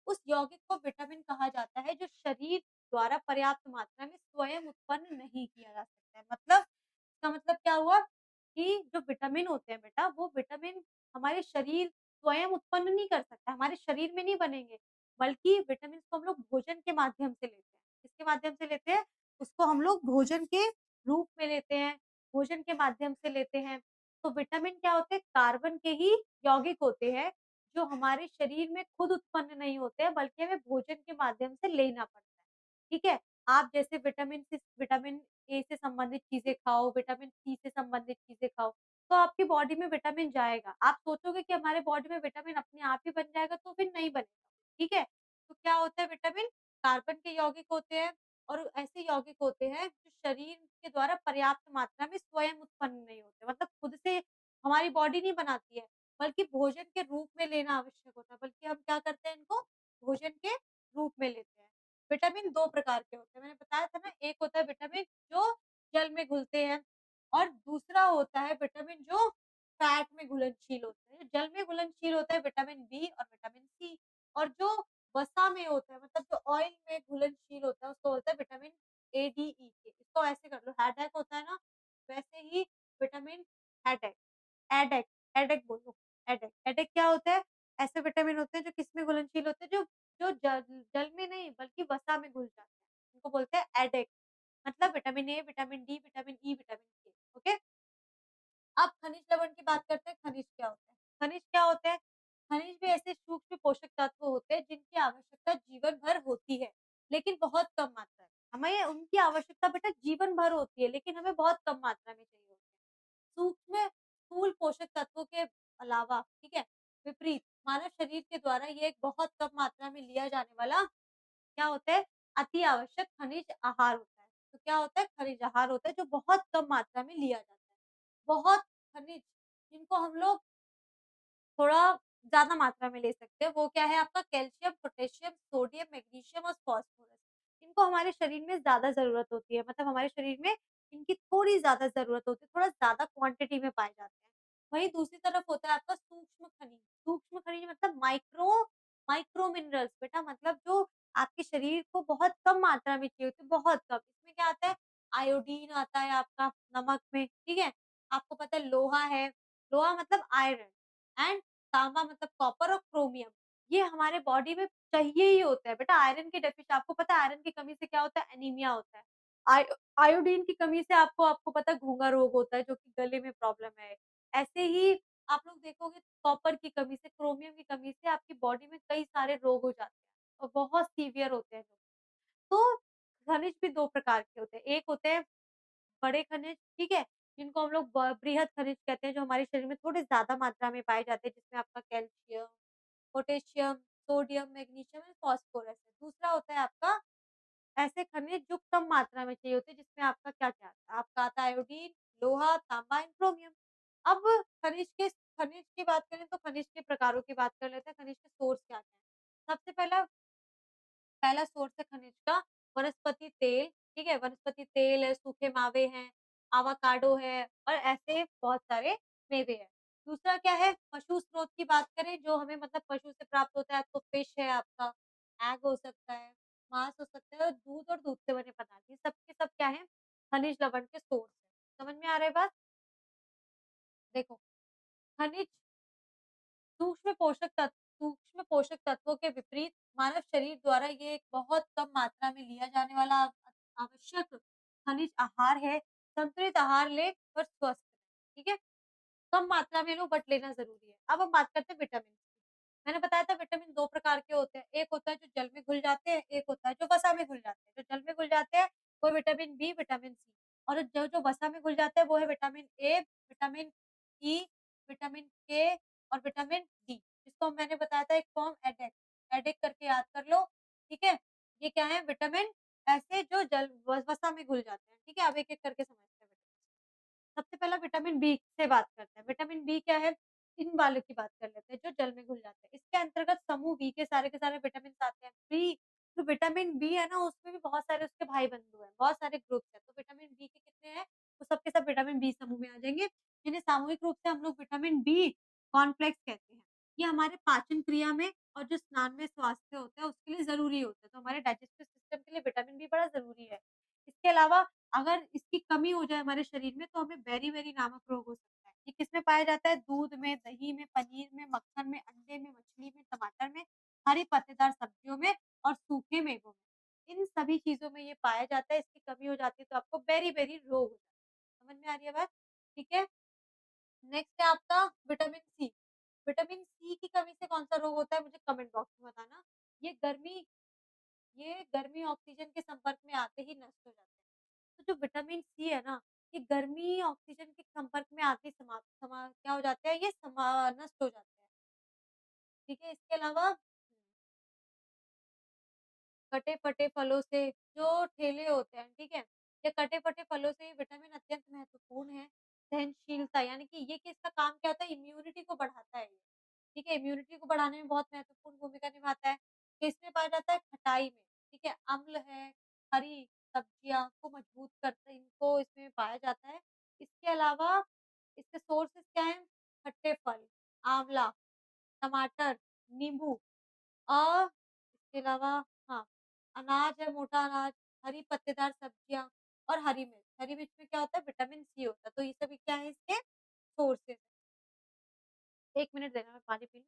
उस यौगिक को विटामिन कहा जाता है, जो शरीर द्वारा पर्याप्त मात्रा में स्वयं उत्पन्न नहीं किया जा सकता है। मतलब इसका मतलब क्या हुआ कि जो विटामिन होते हैं बेटा, वो विटामिन हमारे शरीर स्वयं उत्पन्न नहीं कर सकता, हमारे शरीर में नहीं बनेंगे, बल्कि विटामिन को हम लोग भोजन के माध्यम से लेते हैं। किसके माध्यम से लेते हैं? उसको हम लोग भोजन के रूप में लेते हैं, भोजन के माध्यम से लेते हैं। तो विटामिन क्या होते हैं? कार्बन के ही यौगिक होते हैं, जो हमारे शरीर में खुद उत्पन्न नहीं होते हैं, बल्कि हमें भोजन के माध्यम से लेना पड़ता है। ठीक है? आप जैसे विटामिन ए से संबंधित चीज़ें खाओ, विटामिन सी से संबंधित चीज़ें खाओ, तो आपकी बॉडी में विटामिन जाएगा। आप सोचोगे कि हमारे बॉडी में विटामिन अपने आप ही बन जाएगा, तो फिर नहीं बनेगा। ठीक है? तो क्या होता है विटामिन? कार्बन के यौगिक होते हैं और ऐसे यौगिक होते हैं जो शरीर के द्वारा पर्याप्त मात्रा में स्वयं उत्पन्न नहीं होते। मतलब खुद से हमारी बॉडी नहीं बनाती है। बल्कि भोजन के रूप में लेना आवश्यक होता है, बल्कि हम क्या करते हैं इनको भोजन के रूप में लेते हैं। विटामिन 2 प्रकार के होते हैं, मैंने बताया था ना, एक होता है विटामिन जो जल में घुलते हैं और दूसरा होता है विटामिन जो फैट में घुलनशील होते हैं। जो जल में घुलनशील होता है विटामिन बी और विटामिन सी, और जो वसा में होता है, मतलब जो ऑयल में घुलनशील होता है, उसको बोलते हैं विटामिन ए, डी, ई के। इसको ऐसे कर लो, हेडेक होता है ना, वैसे ही विटामिन हेडेक, एडेक, एडेक बोलो, एडेक। एडेक क्या होता है? ऐसे विटामिन होते हैं जो किसमें घुलनशील होते हैं, जो जो जल जल में नहीं बल्कि वसा में घुल जाते हैं। उनको बोलते हैं एडेक, मतलब vitamin A, vitamin D, vitamin E, vitamin के। ओके? अब खनिज लवण की बात करते हैं, खनिज क्या होते हैं? खनिज क्या होते हैं? खनिज भी ऐसे सूक्ष्म पोषक तत्व होते हैं जिनकी आवश्यकता जीवन भर होती है, लेकिन बहुत कम मात्रा में। हमें उनकी आवश्यकता बेटा जीवन भर होती है, लेकिन हमें बहुत कम मात्रा में चाहिए होती है। सूक्ष्म स्थूल पोषक तत्वों के अलावा, ठीक है, विपरीत मानव शरीर के द्वारा ये एक बहुत कम मात्रा में लिया जाने वाला क्या होता है? अति आवश्यक खनिज आहार होता है। तो क्या होता है? खनिज आहार होता है जो बहुत कम मात्रा में लिया जाता है। बहुत खनिज जिनको हम लोग थोड़ा ज़्यादा मात्रा में ले सकते हैं, वो क्या है आपका कैल्शियम, पोटेशियम, सोडियम, मैग्नीशियम और फास्फोरस। इनको इनको हमारे शरीर में ज़्यादा ज़रूरत होती है, मतलब हमारे शरीर में इनकी थोड़ी ज़्यादा ज़रूरत होती है, थोड़ा ज़्यादा क्वांटिटी में पाए जाते हैं। वहीं दूसरी तरफ होता है आपका सूक्ष्म खनिज मतलब माइक्रो मिनरल्स बेटा, मतलब जो आपके शरीर को बहुत कम मात्रा में चाहिए होते हैं, बहुत कम। इसमें क्या आता है, आयोडीन आता है आपका नमक में, ठीक है? आपको पता है लोहा है, लोहा मतलब आयरन एंड तांबा मतलब कॉपर और क्रोमियम, ये हमारे बॉडी में चाहिए ही होता है। बेटा आयरन की डेफिश आपको पता है आयरन की कमी से क्या होता है? एनीमिया होता है। आयोडीन की कमी से आपको आपको पता है घोंघा रोग होता है जो कि गले में प्रॉब्लम है। ऐसे ही आप लोग देखोगे कॉपर की कमी से, क्रोमियम की कमी से आपकी बॉडी में कई सारे रोग हो जाते हैं और बहुत सीवियर होते हैं लोग। तो खनिज भी 2 प्रकार के होते हैं। एक होते हैं बड़े खनिज, ठीक है? जिनको हम लोग बृहद खनिज कहते हैं, जो हमारे शरीर में थोड़े ज़्यादा मात्रा में पाए जाते हैं, जिसमें आपका calcium, potassium, sodium, magnesium and phosphorus है। दूसरा होता है आपका ऐसे खनिज जो कम मात्रा में चाहिए होते हैं, जिसमें आपका क्या-क्या आता है? आपका आता है आयोडीन, लोहा, तांबा एंड क्रोमियम। अब खनिज की बात करें तो खनिज के प्रकारों की बात कर लेते हैं, खनिज के सोर्स क्या-क्या हैं? सबसे पहला सोर्स है खनिज का वनस्पति तेल, ठीक है? वनस्पति तेल है, सूखे मावे हैं, एवोकाडो है और ऐसे बहुत सारे मेवे हैं। दूसरा क्या है? पशु स्रोत की बात करें जो हमें मतलब पशु से प्राप्त होता है तो फिश है आपका, एग हो सकता है, मांस हो सकता है और दूध से बने पदार्थ, ये सब के सब क्या है? खनिज लवण के सोर्स हैं। समझ में आ रहा है बात? देखो, खनिज सूक्ष्म पोषक तत्वों के विपरीत मानव शरीर द्वारा ये एक बहुत कम मात्रा में लिया जाने वाला आवश्यक खनिज आहार है। संतुलित आहार लें और स्वस्थ रहें, ठीक है? कम मात्रा में लो बट लेना ज़रूरी है। अब हम बात करते हैं विटामिन की। मैंने बताया था विटामिन 2 प्रकार के होते हैं, एक होता है जो जल में घुल जाते हैं, एक होता है जो वसा में घुल जाते हैं। जो जल में घुल जाते हैं वो विटामिन बी, विटामिन सी और जो जो वसा में घुल जाते हैं वो है vitamin A, vitamin E, vitamin के और विटामिन डी, जिसको मैंने बताया था एक फॉर्म एडेक, एडेक करके याद कर लो, ठीक है? ये क्या है विटामिन ऐसे जो जल व वसा में घुल जाते हैं, ठीक है? अब एक-एक करके समझते हैं विटामिन। सबसे पहला विटामिन बी से बात करते हैं। विटामिन बी क्या है? इन वालों की बात कर लेते हैं जो जल में घुल जाते हैं। इसके अंतर्गत समूह बी के सारे विटामिन्स आते हैं। बी जो विटामिन बी है ना उसमें भी बहुत सारे उसके भाई-बंधु हैं, बहुत सारे ग्रुप्स हैं। तो विटामिन बी के कितने हैं? तो सब के सब विटामिन बी समूह में आ जाएँगे, जिन्हें सामूहिक रूप से हम लोग विटामिन बी कॉम्प्लेक्स कहते हैं। ये हमारे पाचन क्रिया में और जो स्नान में स्वास्थ्य होता है उसके लिए ज़रूरी होता है। तो हमारे डाइजेस्टिव सिस्टम के लिए विटामिन बी बड़ा ज़रूरी है। इसके अलावा अगर इसकी कमी हो जाए हमारे शरीर में तो हमें बेरी-बेरी नामक रोग हो सकता है। ये किसमें पाया जाता है? दूध में, दही में, पनीर में, मक्खन में, अंडे में, मछली में, टमाटर में, हरी पत्तेदार सब्जियों में और सूखे मेवों में। इन सभी चीज़ों में ये पाया जाता है, इसकी कमी हो जाती है तो आपको बेरी-बेरी रोग हो जाता है। समझ में आ रही है बात? ठीक है? नेक्स्ट है आपका विटामिन सी। विटामिन सी की कमी से कौन-सा रोग होता है मुझे कमेंट बॉक्स में बताना। ये गर्मी ये गर्मी ऑक्सीजन के संपर्क में आते ही नष्ट हो जाते हैं। तो जो विटामिन सी है ना, ये गर्मी ऑक्सीजन के संपर्क में आते ही क्या हो जाते हैं ये नष्ट हो जाते हैं। ठीक है? इसके अलावा कटे-फटे फलों से जो ठेले होते हैं, ठीक है? ये कटे-फटे फलों से ये विटामिन अत्यंत महत्वपूर्ण है। सहनशीलता यानी कि ये किसका काम क्या होता है इम्यूनिटी को बढ़ाता है ये, ठीक है? इम्यूनिटी को बढ़ाने में बहुत महत्वपूर्ण भूमिका निभाता है। किसमें पाया जाता है? खटाई में, ठीक है? अम्ल है, हरी सब्जियाँ को मजबूत करते हैं, इनको इसमें पाया जाता है। इसके अलावा इसके सोर्सेज़ क्या हैं? खट्टे फल, आँवला, टमाटर, नींबू इसके अलावा हाँ, अनाज है, मोटा अनाज, हरी पत्तेदार सब्जियाँ और हरी मिर्च। हरी मिर्च में क्या होता है? विटामिन सी होता है, तो ये सभी क्या है इसके सोर्सेज़ हैं। 1 मिनट देना मैं पानी पी लूँ।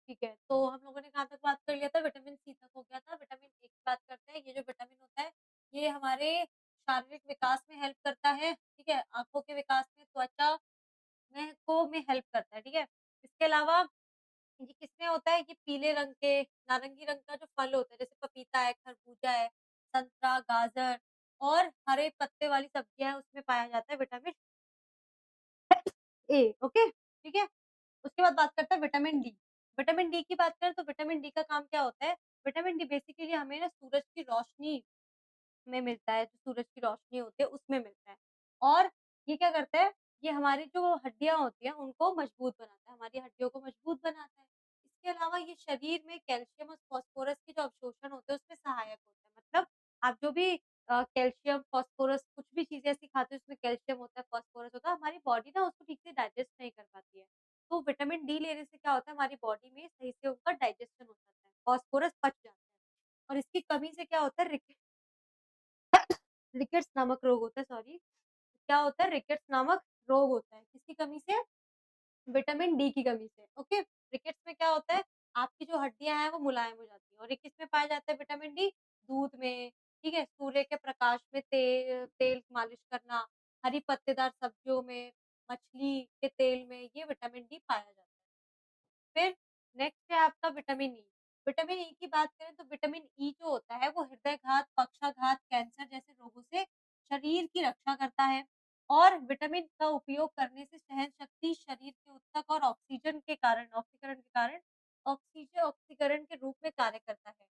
ठीक है, तो हम लोगों ने कहाँ तक बात कर लिया था? विटामिन सी तक हो गया था। विटामिन ए की बात करते हैं। ये जो विटामिन होता है, ये हमारे शारीरिक विकास में हेल्प करता है, ठीक है? आँखों के विकास में, त्वचा में हेल्प करता है, ठीक है? इसके अलावा ये किसमें होता है? ये पीले रंग के, नारंगी रंग का जो फल होता है, जैसे पपीता है, खरबूजा है, संतरा, गाजर और हरे पत्ते वाली सब्जियाँ हैं, उसमें पाया जाता है विटामिन ए, ओके? ठीक है? उसके बाद बात करते हैं विटामिन डी। विटामिन डी की बात करें तो विटामिन डी का काम क्या होता है? विटामिन डी बेसिकली हमें ना सूरज की रोशनी में मिलता है, जो सूरज की रोशनी होती है उसमें मिलता है। और ये क्या करता है? ये हमारी जो हड्डियाँ होती हैं उनको मजबूत बनाता है, हमारी हड्डियों को मजबूत बनाता है। इसके अलावा ये शरीर में कैल्शियम और फास्फोरस के जो अवशोषण होते हैं उसमें सहायक होता है। मतलब आप जो भी कैल्शियम, फास्फोरस कुछ भी चीज़ें ऐसी खाते हो उसमें कैल्शियम होता है, फास्फोरस होता है, हमारी बॉडी ना उसको ठीक से डाइजेस्ट नहीं कर पाती है। तो विटामिन डी लेने से क्या होता है हमारी बॉडी में सही से उनका डाइजेशन हो जाता है, फास्फोरस पच जाता है। और इसकी कमी से क्या होता है रिकेट्स नामक रोग होता है, सॉरी। क्या होता है रिकेट्स नामक रोग होता है, किसकी कमी से? विटामिन डी की कमी से, ओके। रिकेट्स में क्या होता है आपकी जो हड्डियां हैं वो मुलायम हो जाती है और ये किसमें पाया जाता है विटामिन डी? दूध में, ठीक है, सूर्य के प्रकाश में तेल मालिश करना, हरी पत्तेदार सब्जियों में, मछली के तेल में ये विटामिन डी पाया जाता है। फिर नेक्स्ट है आपका विटामिन ई। विटामिन ई की बात करें तो विटामिन ई जो होता है वो हृदयघात, पक्षाघात, कैंसर जैसे रोगों से शरीर की रक्षा करता है और विटामिन का उपयोग करने से सहन शक्ति, शरीर के ऊतक और ऑक्सीकरण के रूप में कार्य करता है।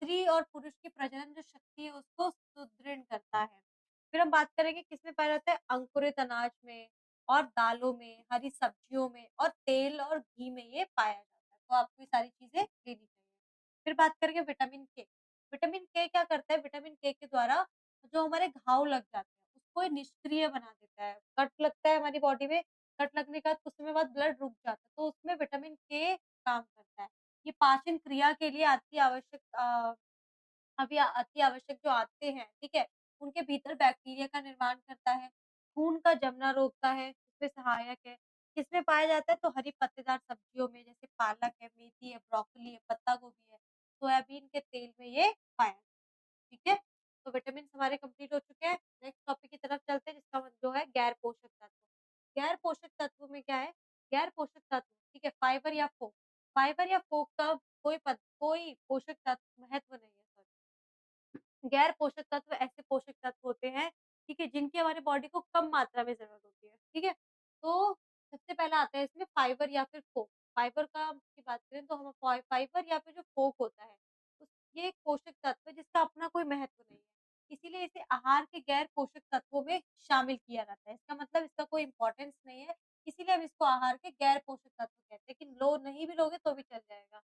स्त्री और पुरुष की प्रजनन जो शक्ति है उसको सुदृढ़ करता है। फिर हम बात करेंगे किसमें पाया जाता है? अंकुरित अनाज में और दालों में, हरी सब्जियों में और तेल और घी में ये पाया जाता है। तो आपको ये सारी चीज़ें लेनी चाहिए। फिर बात करेंगे विटामिन के। विटामिन के क्या करता है? विटामिन के द्वारा जो हमारे घाव लग जाते हैं, उसको ये निष्क्रिय बना देता है। कट लगता है हमारी बॉडी में, कट लगने के बाद कुछ समय बाद ब्लड रुक जाता है, तो उसमें विटामिन के काम करता है। ये पाचन क्रिया के लिए अति आवश्यक जो आते हैं, ठीक है? उनके भीतर बैक्टीरिया का निर्माण करता है, खून का जमना रोकता है, इसमें सहायक है। किसमें पाया जाता है? तो हरी पत्तेदार सब्जियों में जैसे पालक है, मेथी है, ब्रोकोली है, पत्ता गोभी है, सोयाबीन के तेल में ये पाया जाता है, ठीक है? तो विटामिन्स हमारे कंप्लीट हो चुके हैं। नेक्स्ट टॉपिक की तरफ चलते हैं जिसका जो है गैर पोषक तत्व। गैर पोषक तत्व में क्या है? गैर पोषक तत्व, ठीक है, फाइबर या फोक। फाइबर या फोक का कोई पोषक तत्व महत्व नहीं है, सॉरी। गैर पोषक तत्व ऐसे पोषक तत्व होते हैं, ठीक है, जिनकी हमारी बॉडी को कम मात्रा में ज़रूरत होती है, ठीक है? तो सबसे पहला आता है इसमें फाइबर या फिर फोक। फाइबर का की बात करें तो हम फाइबर या फिर जो फोक होता है, उस ये एक पोषक तत्व है जिसका अपना कोई महत्व नहीं है। इसीलिए इसे आहार के गैर पोषक तत्वों में शामिल किया जाता है। इसका मतलब इसका कोई इम्पोर्टेंस नहीं है, इसीलिए हम इसको आहार के गैर पोषक तत्व कहते हैं, लेकिन लो नहीं भी लोगे तो भी चल जाएगा।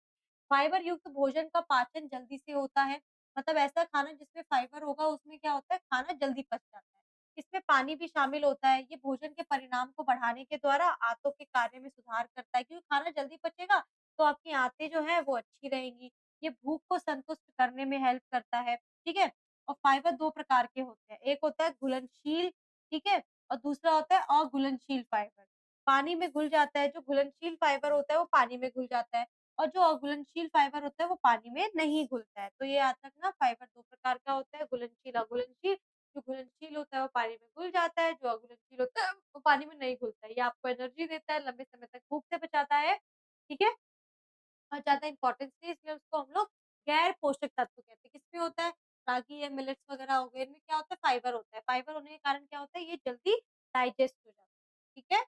फाइबर युक्त भोजन का पाचन जल्दी से होता है। मतलब ऐसा खाना जिसमें फाइबर होगा उसमें क्या होता है खाना जल्दी पच जाता है। इसमें पानी भी शामिल होता है। ये भोजन के परिणाम को बढ़ाने के द्वारा आंतों के कार्य में सुधार करता है क्योंकि खाना जल्दी पचेगा तो आपकी आंतें जो है वो अच्छी रहेंगी। ये भूख को संतुष्ट करने में हेल्प करता है, ठीक है? और फाइबर 2 प्रकार के होते हैं। एक होता है घुलनशील, ठीक है? और दूसरा होता है अघुलनशील फाइबर। पानी में घुल जाता है, जो घुलनशील फाइबर होता है वो पानी में घुल जाता है। और जो अघुलनशील फाइबर होता है वो पानी में नहीं घुलता है। तो ये याद रखना फाइबर 2 प्रकार का होता है घुलनशील, अघुलनशील। जो घुलनशील होता है वो पानी में घुल जाता है, जो अघुलनशील होता है वो पानी में नहीं घुलता है। ये आपको एनर्जी देता है, लंबे समय तक भूख से बचाता है, ठीक है? और ज़्यादा इम्पोर्टेंस नहीं है इसलिए उसको हम लोग गैर पोषक तत्व कहते हैं। किसमें होता है? रागी है, मिलेट्स वगैरह हो गए, इनमें क्या होता है फाइबर होता है। फाइबर होने के कारण क्या होता है ये जल्दी डाइजेस्ट हो जाता है, ठीक है?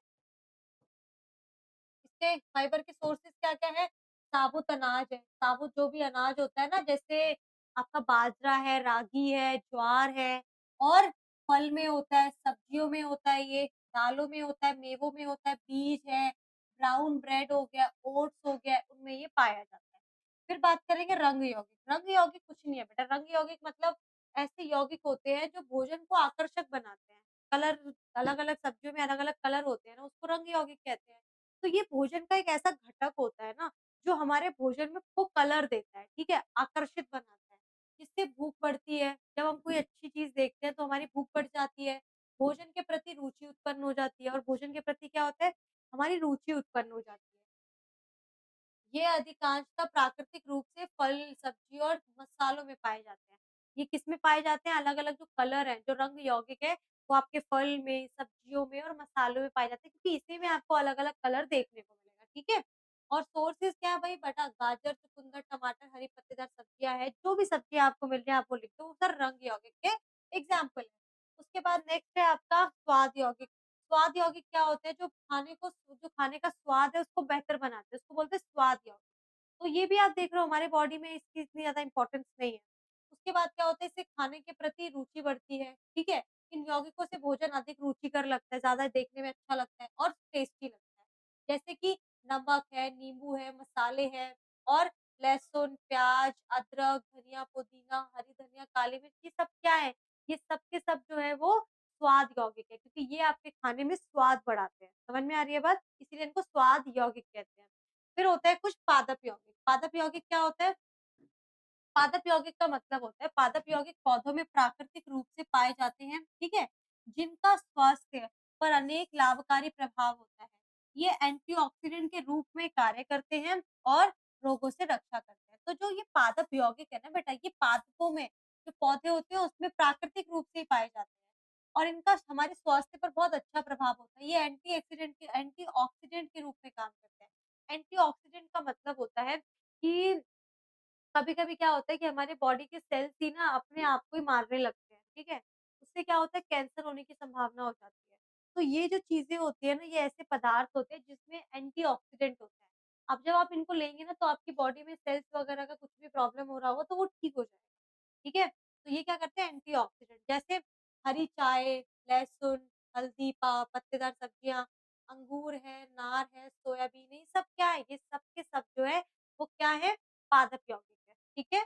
इसके फाइबर के सोर्सेज़ क्या-क्या है? साबुत अनाज है, साबुत जो भी अनाज होता है ना जैसे आपका बाजरा है, रागी है, ज्वार है और फल में होता है, सब्जियों में होता है ये, दालों में होता है, मेवों में होता है, बीज है, ब्राउन ब्रेड हो गया, ओट्स हो गया, उनमें ये पाया जाता है। फिर बात करेंगे रंग यौगिक। रंग यौगिक कुछ नहीं है बेटा, रंग यौगिक मतलब ऐसे यौगिक होते हैं जो भोजन को आकर्षक बनाते हैं। कलर अलग-अलग सब्जियों में अलग-अलग कलर होते हैं ना, उसको रंग यौगिक कहते हैं। तो ये भोजन का एक ऐसा घटक होता है ना, जो हमारे भोजन में को कलर देता है, ठीक है? आकर्षित बनाता है, जिससे भूख बढ़ती है। जब हम कोई अच्छी चीज़ देखते हैं तो हमारी भूख बढ़ जाती है, भोजन के प्रति रुचि उत्पन्न हो जाती है और भोजन के प्रति क्या होता है, हमारी रुचि उत्पन्न हो जाती है। ये अधिकांशतः प्राकृतिक रूप से फल, सब्जी और मसालों में पाए जाते हैं। ये किसमें पाए जाते हैं? अलग-अलग जो कलर हैं, जो रंग यौगिक है, वो आपके फल में, सब्जियों में और मसालों में पाए जाते हैं क्योंकि इसी में आपको अलग-अलग कलर देखने को मिलेगा, ठीक है? और सोर्सेज़ क्या है भई बेटा गाजर, चुकंदर, टमाटर, हरी पत्तेदार सब्जियाँ हैं, जो भी सब्जियाँ आपको मिल रही हैं आप वो लिख दो, वो सब रंग यौगिक के एग्ज़ाम्पल हैं। उसके बाद नेक्स्ट है आपका स्वाद यौगिक। स्वाद यौगिक क्या होते हैं? जो खाने का स्वाद है उसको बेहतर बनाते हैं, उसको बोलते हैं स्वाद यौगिक। तो ये भी आप देख रहे हो हमारे बॉडी में इसकी इतनी ज़्यादा इम्पोर्टेंस नहीं है। उसके बाद क्या होता है इससे खाने के प्रति रुचि बढ़ती है, ठीक है? इन यौगिकों से भोजन अधिक रुचिकर लगता है, ज़्यादा देखने में अच्छा लगता है और टेस्टी लगता है। जैसे कि नमक है, नींबू है, मसाले हैं और लहसुन, प्याज़, अदरक, धनिया, पुदीना, हरी धनिया, काली मिर्च ये सब क्या है? ये सब के सब जो है वो स्वाद यौगिक है क्योंकि ये आपके खाने में स्वाद बढ़ाते हैं। समझ में आ रही है बात? इसीलिए इनको स्वाद यौगिक कहते हैं। फिर होता है कुछ पादप यौगिक। पादप यौगिक क्या होता है? पादप यौगिक का मतलब होता है पादप यौगिक पौधों में प्राकृतिक रूप से पाए जाते हैं, ठीक है? जिनका स्वास्थ्य पर अनेक लाभकारी प्रभाव होता है। ये एंटीऑक्सीडेंट के रूप में कार्य करते हैं और रोगों से रक्षा करते हैं। तो जो ये पादप यौगिक है ना बेटा, ये पादपों में जो पौधे होते हैं उसमें प्राकृतिक रूप से ही पाए जाते हैं और इनका हमारे स्वास्थ्य पर बहुत अच्छा प्रभाव होता है। ये एंटीऑक्सीडेंट के रूप में काम करते हैं। एंटीऑक्सीडेंट का मतलब होता है कि कभी-कभी क्या होता है कि हमारे बॉडी के सेल्स ही ना अपने आप को ही मारने लगते हैं, ठीक है? उससे क्या होता है कैंसर होने की संभावना हो जाती है। तो ये जो चीज़ें होती है ना, ये ऐसे पदार्थ होते हैं जिसमें एंटीऑक्सीडेंट होता है। अब जब आप इनको लेंगे ना तो आपकी बॉडी में सेल्स वगैरह का कुछ भी प्रॉब्लम हो रहा होगा तो वो ठीक हो जाएगा, ठीक है? तो ये क्या करते हैं एंटीऑक्सीडेंट जैसे हरी चाय, लहसुन, हल्दी, पत्तेदार सब्जियाँ, अंगूर है, नार है, सोयाबीन है, ये सब क्या है? ये सब के सब जो है वो क्या है? पादप यौगिक है, ठीक है?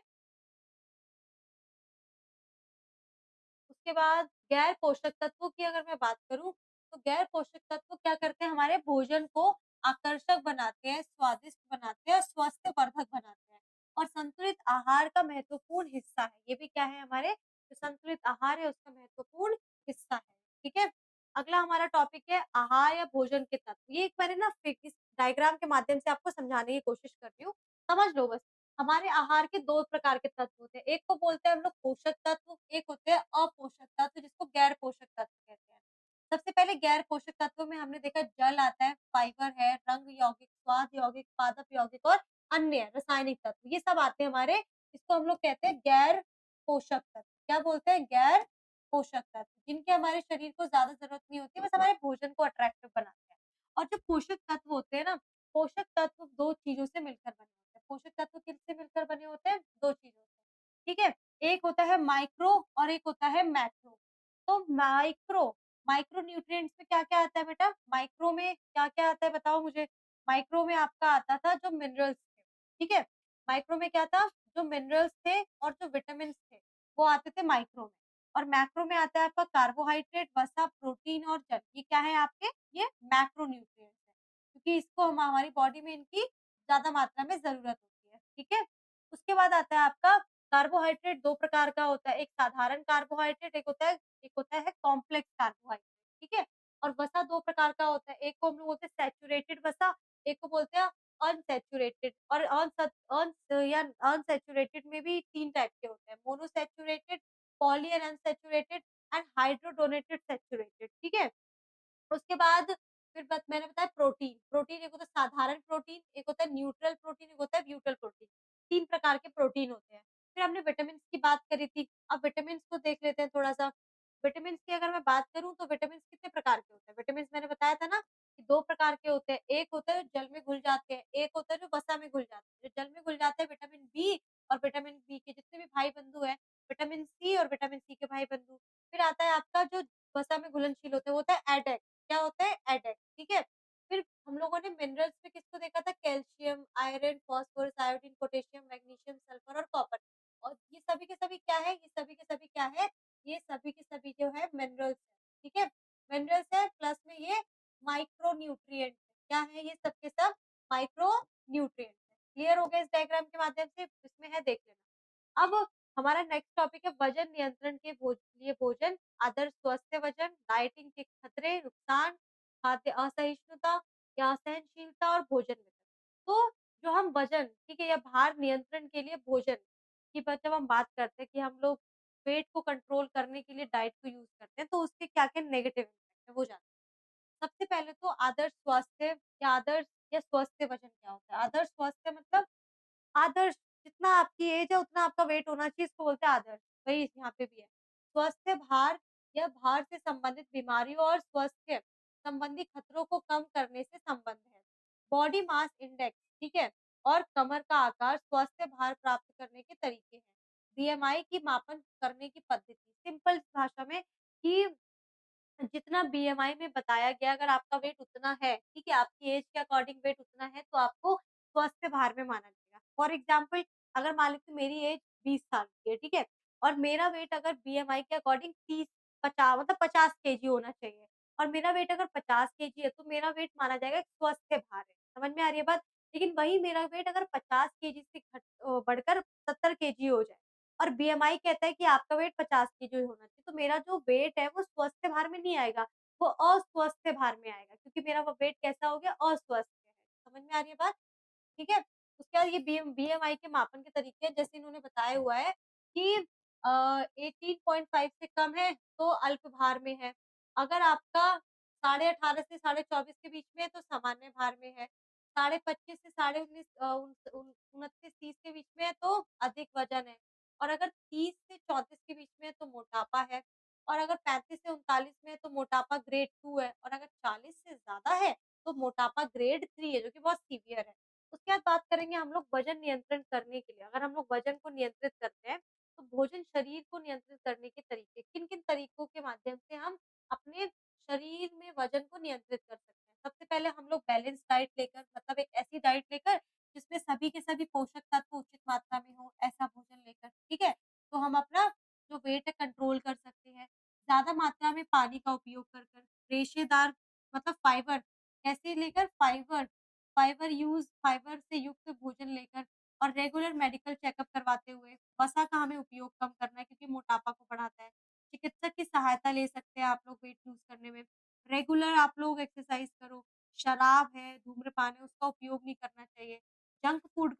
उसके बाद गैर पोषक तत्वों की अगर मैं बात करूँ, तो गैर पोषक तत्व क्या करते हैं हमारे भोजन को आकर्षक बनाते हैं, स्वादिष्ट बनाते हैं और स्वास्थ्यवर्धक बनाते हैं और संतुलित आहार का महत्वपूर्ण हिस्सा है। ये भी क्या है हमारे जो संतुलित आहार है उसका महत्वपूर्ण हिस्सा है, ठीक है? अगला हमारा टॉपिक है आहार या भोजन के तत्व। ये एक मैंने ना इस डायग्राम के माध्यम से आपको समझाने की कोशिश कर रही हूँ, समझ लो बस। हमारे आहार के 2 प्रकार के तत्व होते हैं। एक को बोलते हैं हम लोग पोषक तत्व, एक होते हैं अपोषक तत्व जिसको गैर पोषक तत्व कहते हैं। सबसे पहले गैर पोषक तत्व में हमने देखा जल आता है, फाइबर है, रंग यौगिक, स्वाद यौगिक, पादप यौगिक और अन्य रासायनिक तत्व। ये सब आते हैं हमारे इसको हम लोग कहते हैं गैर पोषक तत्व। क्या बोलते हैं? गैर पोषक तत्व, जिनकी हमारे शरीर को ज़्यादा ज़रूरत नहीं होती है, बस हमारे भोजन को अट्रैक्टिव बनाते हैं। और जो पोषक तत्व होते हैं ना, पोषक तत्व 2 चीज़ों से मिलकर बने होते हैं। पोषक तत्व किससे मिलकर बने होते हैं? 2 चीज़ों से, ठीक है? एक होता है माइक्रो और एक होता है मैक्रो। तो माइक्रो न्यूट्रिएंट्स में क्या-क्या आता है बेटा? माइक्रो में क्या-क्या आता है बताओ मुझे? माइक्रो में आपका आता था जो मिनरल्स थे, ठीक है? माइक्रो में क्या था? जो मिनरल्स थे और जो विटामिन्स थे, वो आते थे माइक्रो में। और मैक्रो में आता है आपका कार्बोहाइड्रेट, वसा, प्रोटीन और जल। ये क्या है आपके? ये मैक्रो न्यूट्रिएंट्स हैं। क्योंकि इसको हम हमारी बॉडी में इनकी ज़्यादा मात्रा में ज़रूरत होती है, ठीक है? उसके बाद आता है आपका कार्बोहाइड्रेट 2 प्रकार का होता है, एक साधारण कार्बोहाइड्रेट, एक होता है कॉम्प्लेक्स कार्बोहाइड्रेट, ठीक है? और वसा 2 प्रकार का होता है, एक को हम लोग बोलते हैं सैचुरेटेड वसा, एक को बोलते हैं अनसैचुरेटेड और अनसैचुरेटेड में भी 3 टाइप के होते हैं, monounsaturated, poly and unsaturated and hydrogenated saturated, ठीक है? उसके बाद फिर मैंने बताया प्रोटीन, प्रोटीन एक होता है साधारण प्रोटीन, एक होता है न्यूट्रल प्रोटीन, एक होता है ब्यूटल प्रोटीन। 3 प्रकार के प्रोटीन होते हैं। फिर हमने विटामिन्स की बात करी थी, अब विटामिन्स को देख लेते हैं थोड़ा-सा। विटामिन्स की अगर मैं बात करूँ तो विटामिन्स कितने प्रकार के होते हैं? विटामिन्स मैंने बताया था ना कि 2 प्रकार के होते हैं, एक होता है जो जल में घुल जाते हैं, एक होता है जो वसा में घुल जाते हैं। जो जल में घुल जाते हैं विटामिन बी और विटामिन बी के जितने भी भाई-बंधु हैं, विटामिन सी और विटामिन सी के भाई-बंधु। फिर आता है आपका जो वसा में घुलनशील होता है, वो होता है एडेक। क्या होता है? एडेक, ठीक है? फिर हम लोगों ने मिनरल्स में किसको देखा था? Calcium, iron, phosphorus, iodine, potassium, magnesium, sulphur और कॉपर। और ये सभी के सभी क्या है? ये सभी के सभी क्या है? ये सभी के सभी जो है मिनरल्स है, ठीक है? मिनरल्स है प्लस में ये माइक्रो न्यूट्रिएंट है। क्या है ये सब के सब? माइक्रो न्यूट्रिएंट है। क्लियर हो गया इस डायग्राम के माध्यम से? इसमें है देख लेना। अब हमारा नेक्स्ट टॉपिक है वजन नियंत्रण के लिए भोजन, आदर्श स्वस्थ वजन, डाइटिंग के खतरे, नुकसान, खाद्य असहिष्णुता या असहनशीलता और भोजन वितरण। तो जो हम वजन, ठीक है, या भार नियंत्रण के लिए भोजन की जब हम बात करते हैं कि हम लोग वेट को कंट्रोल करने के लिए डाइट को यूज़ करते हैं, तो उसके क्या-क्या नेगेटिव इम्पैक्ट है वो जानते हैं। सबसे पहले तो आदर्श या स्वस्थ वजन क्या होता है? आदर्श स्वास्थ्य मतलब आदर्श, जितना आपकी एज है उतना आपका वेट होना चाहिए, इसको बोलते हैं आदर्श, वही यहाँ पे भी है। स्वास्थ्य भार या भार से संबंधित बीमारियों और स्वास्थ्य संबंधी खतरों को कम करने से संबंध है। बॉडी मास इंडेक्स, ठीक है? और कमर का आकार स्वास्थ्य भार प्राप्त करने के तरीके हैं। बीएमआई की मापन करने की पद्धति, सिंपल भाषा में कि जितना बीएमआई में बताया गया अगर आपका वेट उतना है, ठीक है? आपकी एज के अकॉर्डिंग वेट उतना है तो आपको स्वस्थ भार में माना जाएगा। फॉर एग्ज़ाम्पल अगर मान लीजिए मेरी एज 20 साल की है, ठीक है? और मेरा वेट अगर बीएमआई के अकॉर्डिंग 30 50 मतलब 50 केजी होना चाहिए और मेरा वेट अगर 50 केजी है तो मेरा वेट माना जाएगा एक स्वस्थ भार है। समझ में आ रही है बात? लेकिन वही मेरा वेट अगर 50 केजी से बढ़कर 70 केजी हो जाए और बीएमआई कहता है कि आपका वेट 50 केजी होना चाहिए, तो मेरा जो वेट है वो स्वस्थ भार में नहीं आएगा, वो अस्वस्थ भार में आएगा क्योंकि मेरा वो वेट कैसा हो गया अस्वस्थ है। समझ में आ रही है बात? ठीक है? उसके बाद ये बीएमआई के मापन के तरीके हैं, जैसे इन्होंने बताया हुआ है कि 18.5 से कम है तो अल्प भार में है। अगर आपका 18.5 से 24.5 के बीच में है तो सामान्य भार में है। 25.5 से 19 उन उन 29-30 के बीच में है तो अधिक वज़न है। और अगर 30 से 34 के बीच में है तो मोटापा है। और अगर 35 से 39 में है तो मोटापा ग्रेड 2 है और अगर 40 से ज़्यादा है तो मोटापा ग्रेड 3 है, जो कि बहुत सीवियर है। उसके बाद बात करेंगे हम लोग वज़न नियंत्रण करने के लिए। अगर हम लोग वज़न को नियंत्रित करते हैं, तो भोजन शरीर को नियंत्रित करने के तरीके किन-किन तरीकों के माध्यम से हम अपने शरीर में वज़न को नियंत्रित कर सकते हैं। सबसे पहले हम लोग बैलेंस डाइट लेकर मतलब एक ऐसी डाइट लेकर जिसमें सभी के सभी पोषक तत्व उचित मात्रा में हो, ऐसा भोजन लेकर, ठीक है? तो हम अपना जो वेट है कंट्रोल कर सकते हैं। ज़्यादा मात्रा में पानी का उपयोग कर कर, रेशेदार मतलब फाइबर कैसे लेकर फाइबर से युक्त भोजन लेकर और रेगुलर मेडिकल चेकअप करवाते हुए। वसा का हमें उपयोग कम करना है क्योंकि मोटापा को बढ़ाता है। चिकित्सक की सहायता ले सकते हैं आप लोग वेट लूज़ करने में। रेगुलर आप लोग एक्सरसाइज करो। शराब है, धूम्रपान है, उसका उपयोग नहीं करना चाहिए। जंक फूड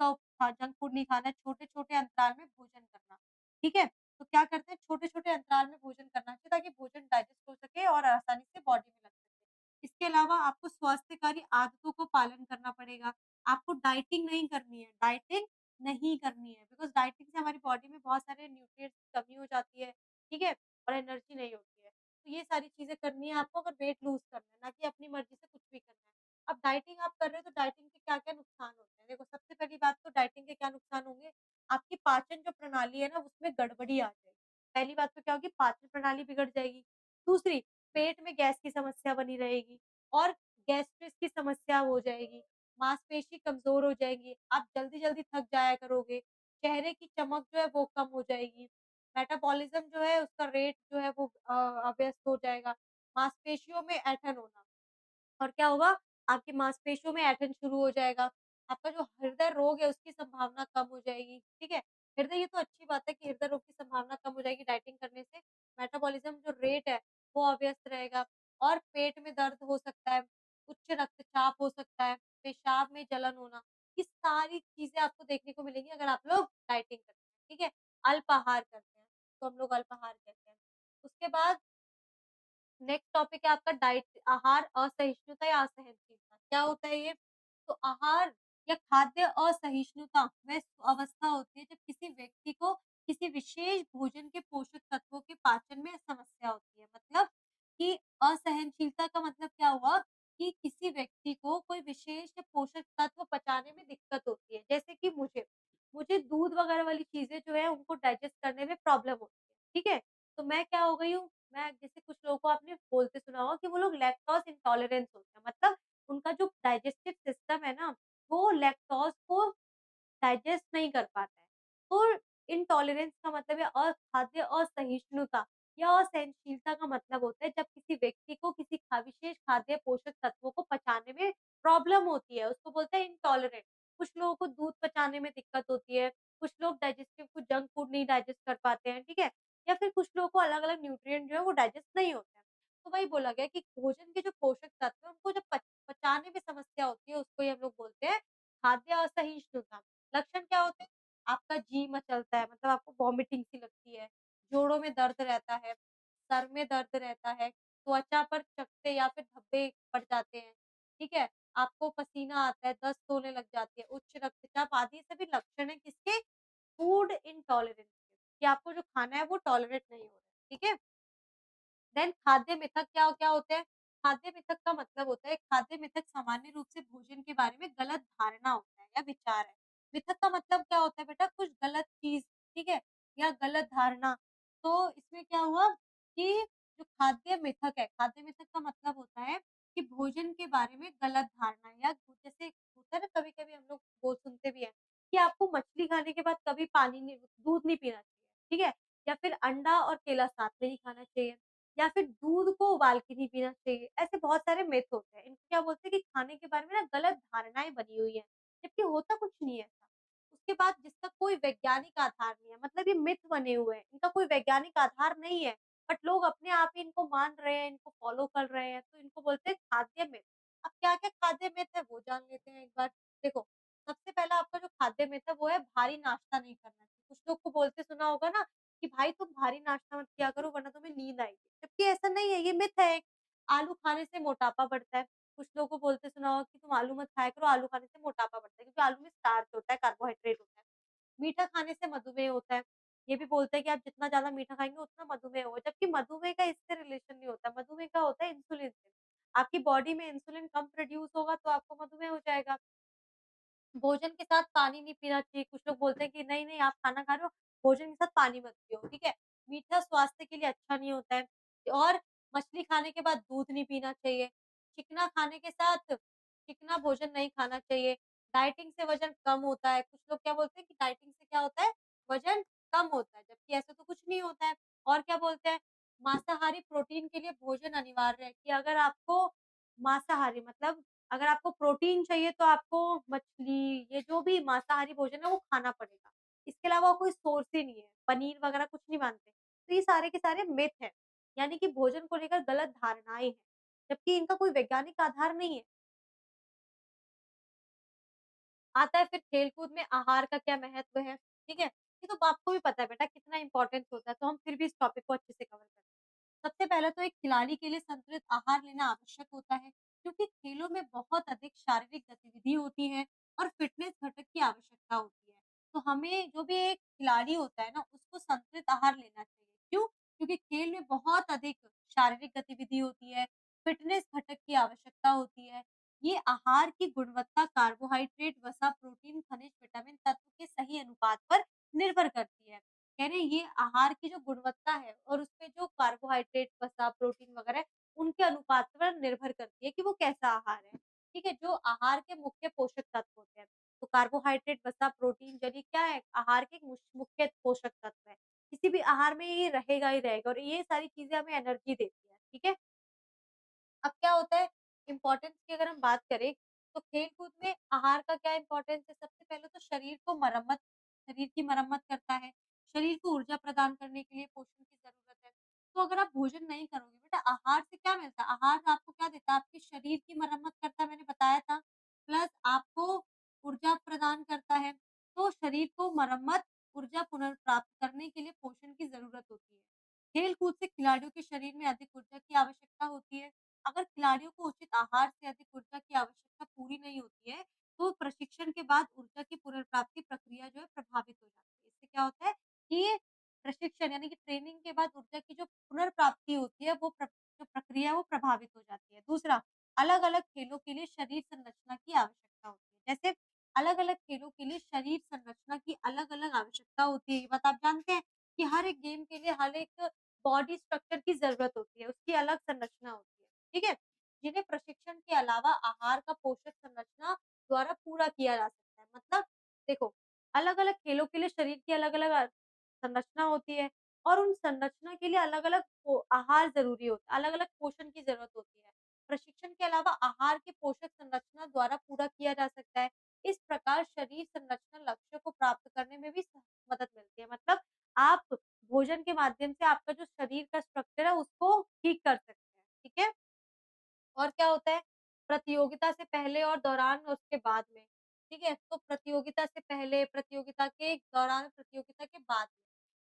नहीं खाना है, छोटे-छोटे अंतराल में भोजन करना, ठीक है? तो क्या करते हैं छोटे-छोटे अंतराल में भोजन करना चाहिए ताकि भोजन डाइजेस्ट हो सके और आसानी से बॉडी में लग सके। इसके अलावा आपको स्वास्थ्यकारी आदतों को पालन करना पड़ेगा। आपको डाइटिंग नहीं करनी है बिकॉज़ डाइटिंग से हमारी बॉडी में बहुत सारे न्यूट्रिएंट्स की कमी हो जाती है, ठीक है? और एनर्जी नहीं होती है। तो ये सारी चीज़ें करनी है आपको अगर वेट लूज़ करना है, ना कि अपनी मर्ज़ी से कुछ भी करना है। अब डाइटिंग आप कर रहे हो तो डाइटिंग के क्या-क्या नुकसान होते हैं? देखो सबसे पहली बात तो डाइटिंग के क्या नुकसान होंगे? आपकी पाचन जो प्रणाली है ना उसमें गड़बड़ी आ जाएगी। पहली बात तो क्या होगी पाचन प्रणाली बिगड़ जाएगी। दूसरी पेट में गैस की समस्या बनी रहेगी और गैस्ट्रिस की समस्या हो जाएगी, मांसपेशी कमज़ोर हो जाएगी, आप जल्दी-जल्दी थक जाया करोगे, चेहरे की चमक जो है वो कम हो जाएगी, मेटाबॉलिज़्म जो है उसका रेट जो है वो अव्यस्त हो जाएगा, मांसपेशियों में ऐंठन होना। और क्या होगा, आपकी मांसपेशियों में ऐंठन शुरू हो जाएगा। आपका जो हृदय रोग है उसकी संभावना कम हो जाएगी, ठीक है? हृदय ये तो अच्छी बात है कि हृदय रोग की संभावना कम हो जाएगी डाइटिंग करने से। मेटाबॉलिज़्म जो रेट है वो अव्यस्त रहेगा और पेट में दर्द हो सकता है, उच्च रक्तचाप हो सकता है, पेशाब में जलन होना। ये सारी चीज़ें आपको देखने को मिलेंगी अगर आप लोग डाइटिंग करते हैं, ठीक है? अल्पाहार करते हैं, तो हम लोग अल्पाहार कहते हैं। उसके बाद नेक्स्ट टॉपिक है आपका डाइट आहार असहिष्णुता या असहनशीलता। क्या होता है ये? तो आहार या खाद्य असहिष्णुता वह अवस्था होती है जब किसी व्यक्ति को किसी विशेष भोजन के पोषक तत्वों के पाचन में समस्या होती है। मतलब कि असहनशीलता का मतलब क्या हुआ कि किसी व्यक्ति को कोई विशेष पोषक तत्व पचाने में दिक्कत होती है। जैसे कि मुझे दूध वगैरह वाली चीज़ें जो है उनको डाइजेस्ट करने में प्रॉब्लम होती है। ठीक है? तो मैं क्या हो गई हूँ मैं जैसे कुछ लोगों को आपने बोलते सुना होगा कि वो लोग लैक्टोज़ इंटॉलरेंस होते हैं। मतलब उनका जो डाइजेस्टिव सिस्टम है ना, वो लैक्टोज़ को डाइजेस्ट नहीं कर पाता है। तो इंटॉलरेंस का मतलब है खाद्य असहिष्णुता या असहनशीलता का मतलब होता है जब किसी व्यक्ति को किसी विशेष खाद्य पोषक तत्वों को पचाने में प्रॉब्लम होती है, उसको बोलते हैं इंटॉलरेंट। कुछ लोगों को दूध पचाने में दिक्कत होती है, कुछ लोग डाइजेस्टिव कुछ जंक फूड नहीं डाइजेस्ट कर पाते हैं, ठीक है? या फिर कुछ लोगों को अलग-अलग न्यूट्रिएंट जो है वो डाइजेस्ट नहीं होते हैं। तो वही बोला गया कि भोजन के जो पोषक तत्व हैं उनको जब पचाने में समस्या होती है उसको ही हम लोग बोलते हैं खाद्य असहिष्णुता। लक्षण क्या होते हैं? आपका जी मचलता है मतलब आपको वॉमिटिंग सी लगती है, जोड़ों में दर्द रहता है, सर में दर्द रहता है, त्वचा पर चकत्ते या फिर धब्बे पड़ जाते हैं, ठीक है? आपको पसीना आता है, दस्त होने लग जाती है, उच्च रक्तचाप आदि ये सभी लक्षण हैं किसके? फूड इंटॉलरेंस के, कि आपको जो खाना है वो टॉलरेट नहीं हो रहा है, ठीक है? देन खाद्य मिथक क्या क्या होते हैं? खाद्य मिथक का मतलब होता है खाद्य मिथक सामान्य रूप से भोजन के बारे में गलत धारणा होता है या विचार है। मिथक का मतलब क्या होता है बेटा? कुछ गलत चीज़, ठीक है? या गलत धारणा। तो इसमें क्या हुआ कि जो खाद्य मिथक है, खाद्य मिथक का मतलब होता है कि भोजन के बारे में गलत धारणा या जैसे होता है ना कभी-कभी हम लोग बोल सुनते भी हैं कि आपको मछली खाने के बाद कभी पानी नहीं दूध नहीं पीना चाहिए, ठीक है? या फिर अंडा और केला साथ में नहीं खाना चाहिए या फिर दूध को उबाल के नहीं पीना चाहिए। ऐसे बहुत सारे मिथ होते हैं। इनको क्या बोलते हैं कि खाने के बारे में ना गलत धारणाएँ बनी हुई हैं, जबकि होता कुछ नहीं है ऐसा। उसके बाद जिसका कोई वैज्ञानिक आधार नहीं है, मतलब ये मिथ बने हुए हैं, इनका कोई वैज्ञानिक आधार नहीं है, बट लोग अपने आप ही इनको मान रहे हैं, इनको फॉलो कर रहे हैं, तो इनको बोलते हैं खाद्य मिथ। अब क्या-क्या खाद्य मिथ है वो जान लेते हैं एक बार। देखो, सबसे पहला आपका जो खाद्य मिथ है वो है भारी नाश्ता नहीं करना चाहिए। कुछ लोग को बोलते सुना होगा ना कि भाई तुम भारी नाश्ता मत किया करो वरना तुम्हें नींद आएगी, जबकि ऐसा नहीं है, ये मिथ है एक। आलू खाने से मोटापा बढ़ता है। कुछ लोगों को बोलते सुना होगा कि तुम आलू मत खाया करो, आलू खाने से मोटापा बढ़ता है क्योंकि आलू में स्टार्च होता है, कार्बोहाइड्रेट होता है। मीठा खाने से मधुमेह होता है। ये भी बोलते हैं कि आप जितना ज़्यादा मीठा खाएँगे उतना मधुमेह होगा, जबकि मधुमेह का इससे रिलेशन नहीं होता। मधुमेह का होता है इंसुलिन से। आपकी बॉडी में इंसुलिन कम प्रोड्यूस होगा तो आपको मधुमेह हो जाएगा। भोजन के साथ पानी नहीं पीना चाहिए। कुछ लोग बोलते हैं कि नहीं-नहीं आप खाना खा रहे हो, भोजन के साथ पानी मत पियो, ठीक है? मीठा स्वास्थ्य के लिए अच्छा नहीं होता है और मछली खाने के बाद दूध नहीं पीना चाहिए। चिकना खाने के साथ चिकना भोजन नहीं खाना चाहिए। डाइटिंग से वज़न कम होता है। कुछ लोग क्या बोलते हैं कि डाइटिंग से क्या होता है, वज़न कम होता है, जबकि ऐसा तो कुछ नहीं होता है। और क्या बोलते हैं, मांसाहारी प्रोटीन के लिए भोजन अनिवार्य है कि अगर आपको मांसाहारी मतलब अगर आपको प्रोटीन चाहिए तो आपको मछली, ये जो भी मांसाहारी भोजन है वो खाना पड़ेगा। इसके अलावा कोई सोर्स ही नहीं है, पनीर वगैरह कुछ नहीं मानते। तो ये सारे के सारे मिथ हैं, यानी कि भोजन को लेकर गलत धारणाएँ हैं, जबकि इनका कोई वैज्ञानिक आधार नहीं है। आता है फिर खेल-कूद में आहार का क्या महत्व है, ठीक है? ये तो आपको भी पता है बेटा कितना इम्पोर्टेंस होता है, तो हम फिर भी इस टॉपिक को अच्छे से कवर करते हैं। सबसे पहले तो एक खिलाड़ी के लिए संतुलित आहार लेना आवश्यक होता है, क्योंकि खेलों में बहुत अधिक शारीरिक गतिविधि होती है और फिटनेस घटक की आवश्यकता होती है। तो हमें जो भी एक खिलाड़ी होता है ना, उसको संतुलित आहार लेना चाहिए। क्यों? क्योंकि खेल में बहुत अधिक शारीरिक गतिविधि होती है, फिटनेस घटक की आवश्यकता होती है। ये आहार की गुणवत्ता कार्बोहाइड्रेट, वसा, प्रोटीन, खनिज, विटामिन तत्व के सही अनुपात पर निर्भर करती है। कह रहे हैं ये आहार की जो गुणवत्ता है और उसपे जो कार्बोहाइड्रेट, वसा, प्रोटीन वगैरह है, उनके अनुपात पर निर्भर करती है कि वो कैसा आहार है। ठीक है? जो आहार के मुख्य पोषक तत्व होते हैं, तो कार्बोहाइड्रेट, वसा, प्रोटीन यदि क्या है आहार के मुख्य पोषक तत्व है। किसी भी आहार में ये रहेगा ही रहेगा और ये सारी चीज़ें हमें एनर्जी देती है। ठीक है? अब क्या होता है इम्पोर्टेंस की अगर हम बात करें तो खेल-कूद में आहार का क्या इम्पोर्टेंस है? सबसे पहले तो शरीर की मरम्मत करता है। शरीर को ऊर्जा प्रदान करने के लिए पोषण की ज़रूरत है। तो अगर आप भोजन नहीं करोगे बेटा आहार से क्या मिलता है? आहार आपको क्या देता है? आपके शरीर की मरम्मत करता है मैंने बताया था, प्लस आपको ऊर्जा प्रदान करता है। तो शरीर को मरम्मत, ऊर्जा पुनर्प्राप्त करने के लिए पोषण की ज़रूरत होती है। खेल-कूद से खिलाड़ियों के शरीर में अधिक ऊर्जा की आवश्यकता होती है। अगर खिलाड़ियों को उचित आहार से अधिक ऊर्जा की आवश्यकता पूरी नहीं होती है, तो प्रशिक्षण के बाद ऊर्जा की पुनर्प्राप्ति प्रक्रिया जो है प्रभावित हो जाती है। इससे क्या होता है कि प्रशिक्षण यानी कि ट्रेनिंग के बाद ऊर्जा की जो पुनर्प्राप्ति होती है, वो जो प्रक्रिया है वो प्रभावित हो जाती है। दूसरा, अलग-अलग खेलों के लिए शरीर संरचना की आवश्यकता होती है। जैसे अलग-अलग खेलों के लिए शरीर संरचना की अलग-अलग आवश्यकता होती है। ये बात आप जानते हैं कि हर एक गेम के लिए हर एक बॉडी स्ट्रक्चर की ज़रूरत होती है, उसकी अलग संरचना होती है। ठीक है? जिन्हें प्रशिक्षण के अलावा आहार का पोषक संरचना द्वारा पूरा किया जा सकता है। मतलब देखो, अलग-अलग खेलों के लिए शरीर की अलग-अलग संरचना होती है और उन संरचना के लिए अलग-अलग आहार ज़रूरी होता है, अलग-अलग पोषण की ज़रूरत होती है। प्रशिक्षण के अलावा आहार के पोषक संरचना द्वारा पूरा किया जा सकता है। इस प्रकार शरीर संरचना लक्ष्य को प्राप्त करने में भी मदद मिलती है। मतलब आप भोजन के माध्यम से आपका जो शरीर का स्ट्रक्चर है उसको ठीक कर सकते हैं। ठीक है? और क्या होता है, प्रतियोगिता से पहले और दौरान और उसके बाद में, ठीक है? तो प्रतियोगिता से पहले, प्रतियोगिता के दौरान, प्रतियोगिता के बाद में,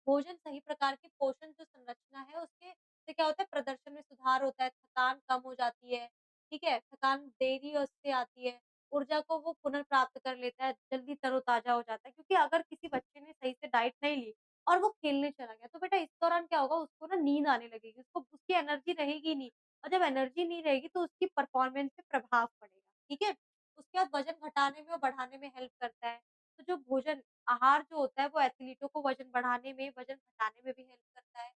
भोजन सही प्रकार की पोषण जो संरचना है उसके से क्या होता है प्रदर्शन में सुधार होता है, थकान कम हो जाती है, ठीक है? थकान देरी उससे आती है, ऊर्जा को वो पुनर्प्राप्त कर लेता है, जल्दी तरोताज़ा हो जाता है क्योंकि अगर किसी बच्चे ने सही से डाइट नहीं ली और वो खेलने चला गया, तो बेटा इस दौरान क्या होगा उसको ना नींद आने लगेगी, उसको उसकी एनर्जी रहेगी नहीं। और जब एनर्जी नहीं रहेगी तो उसकी परफॉर्मेंस पे प्रभाव पड़ेगा, ठीक है? उसके बाद वज़न घटाने में और बढ़ाने में हेल्प करता है। तो जो भोजन आहार जो होता है वो एथलीटों को वज़न बढ़ाने में, वज़न घटाने में भी हेल्प करता है।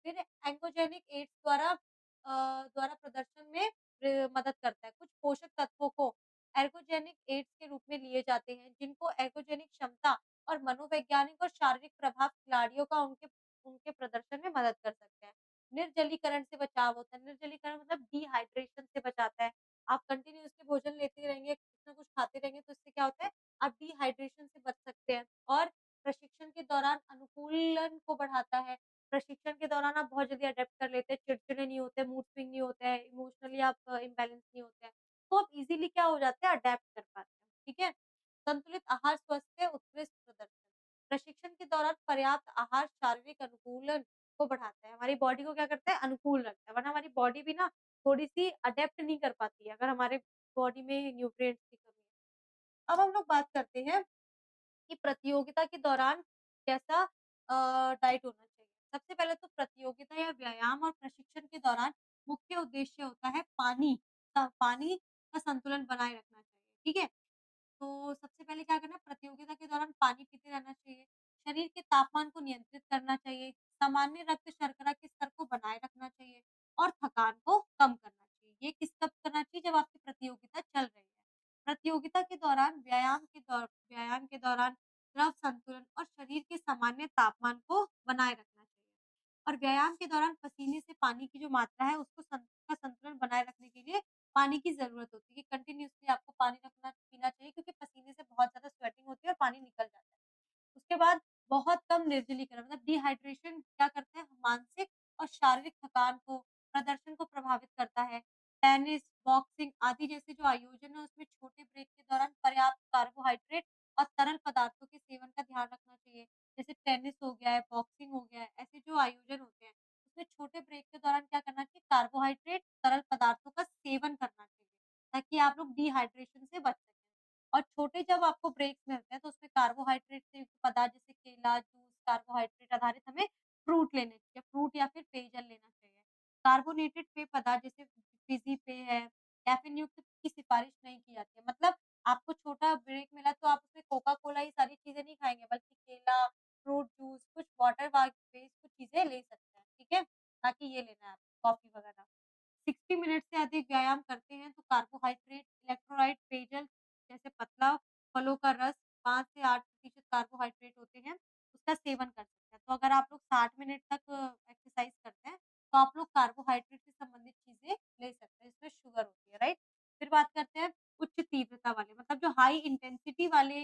फिर एंकोजेनिक एड्स द्वारा प्रदर्शन में मदद करता है। कुछ पोषक तत्वों को एर्गोजेनिक एड्स के रूप में लिए जाते हैं, जिनको एर्गोजेनिक क्षमता और मनोवैज्ञानिक और शारीरिक प्रभाव खिलाड़ियों का उनके उनके प्रदर्शन में मदद कर सकते हैं। निर्जलीकरण से बचाव होता है, निर्जलीकरण मतलब डिहाइड्रेशन से बचाता है। आप कंटिन्यूअसली भोजन लेते रहेंगे, कुछ ना कुछ खाते रहेंगे तो इससे क्या होता है, आप डिहाइड्रेशन से बच सकते हैं। और प्रशिक्षण के दौरान अनुकूलन को बढ़ाता है। प्रशिक्षण के दौरान आप बहुत जल्दी अडैप्ट कर लेते हैं, चिड़चिड़े नहीं होते, मूड स्विंग नहीं होता है, इमोशनली आप इम्बैलेंस नहीं होते हैं। तो आप इज़िली क्या हो जाते हैं, अडैप्ट कर पाते हैं, ठीक है? संतुलित आहार स्वस्थ उत्कृष्ट प्रदर्शन। प्रशिक्षण के दौरान पर्याप्त आहार शारीरिक अनुकूलन को बढ़ाता है, हमारी बॉडी को क्या करता है, अनुकूल रखता है, वरना हमारी बॉडी भी ना थोड़ी-सी अडैप्ट नहीं कर पाती है, अगर हमारे बॉडी में न्यूट्रिएंट्स की कमी है। अब हम लोग बात करते हैं कि प्रतियोगिता के दौरान कैसा डाइट होना चाहिए। सबसे पहले तो प्रतियोगिता या व्यायाम और प्रशिक्षण के दौरान मुख्य उद्देश्य होता है पानी का संतुलन बनाए रखना चाहिए, ठीक है? तो सबसे पहले क्या करना है, प्रतियोगिता के दौरान पानी पीते रहना चाहिए, शरीर के तापमान को नियंत्रित करना चाहिए, सामान्य रक्त शर्करा के स्तर को बनाए रखना चाहिए और थकान को कम करना चाहिए। ये किस कब करना चाहिए, जब आपकी प्रतियोगिता चल रही है। प्रतियोगिता के दौरान व्यायाम के दौरान द्रव संतुलन और शरीर के सामान्य तापमान को बनाए रखना चाहिए। और व्यायाम के दौरान पसीने से पानी की जो मात्रा है उसको का संतुलन बनाए रखने के लिए पानी की ज़रूरत होती है कि कंटिन्यूअसली आपको पानी रखना पीना चाहिए, क्योंकि पसीने से बहुत ज़्यादा स्वेटिंग होती है और पानी निकल जाता है। उसके बाद बहुत कम निर्जलीकरण मतलब डिहाइड्रेशन क्या करता है, मानसिक और शारीरिक थकान को, प्रदर्शन को प्रभावित करता है। टेनिस, बॉक्सिंग आदि जैसे जो आयोजन है उसमें छोटे ब्रेक के दौरान पर्याप्त कार्बोहाइड्रेट और तरल पदार्थों के सेवन का ध्यान रखना चाहिए। जैसे टेनिस हो गया है, बॉक्सिंग हो गया है, ऐसे जो आयोजन होते हैं उसमें छोटे ब्रेक के दौरान क्या करना चाहिए, कार्बोहाइड्रेट, तरल पदार्थों का सेवन करना चाहिए, ताकि आप लोग डिहाइड्रेशन से बच सकें। और छोटे जब आपको ब्रेक्स मिलते हैं तो उसमें कार्बोहाइड्रेट से युक्त पदार्थ जैसे केला, जूस, कार्बोहाइड्रेट आधारित हमें फ्रूट लेने चाहिए, फ्रूट या फिर पेयजल लेना चाहिए। कार्बोनेटेड पेय पदार्थ जैसे फिज़ी पेय है, कैफ़ीन युक्त की सिफ़ारिश नहीं की जाती है। मतलब आपको छोटा ब्रेक मिला तो आप उसमें कोका कोला ये सारी चीज़ें नहीं खाएँगे, बल्कि केला, फ्रूट जूस, कुछ वाटर बेस्ड कुछ चीज़ें ले सकते हैं, ठीक है? ताकि ये लेना है आपको कॉफ़ी वगैरह। 60 मिनट से अधिक व्यायाम करते हैं तो कार्बोहाइड्रेट, इलेक्ट्रोलाइट, पेयजल जैसे पतला फलों का रस 5 से 8% कार्बोहाइड्रेट होते हैं, उसका सेवन कर सकते हैं। तो अगर आप लोग 60 मिनट तक एक्सरसाइज करते हैं, तो आप लोग कार्बोहाइड्रेट से संबंधित चीज़ें ले सकते हैं, इसमें शुगर होती है, राइट? फिर बात करते हैं उच्च तीव्रता वाले मतलब जो हाई इंटेंसिटी वाले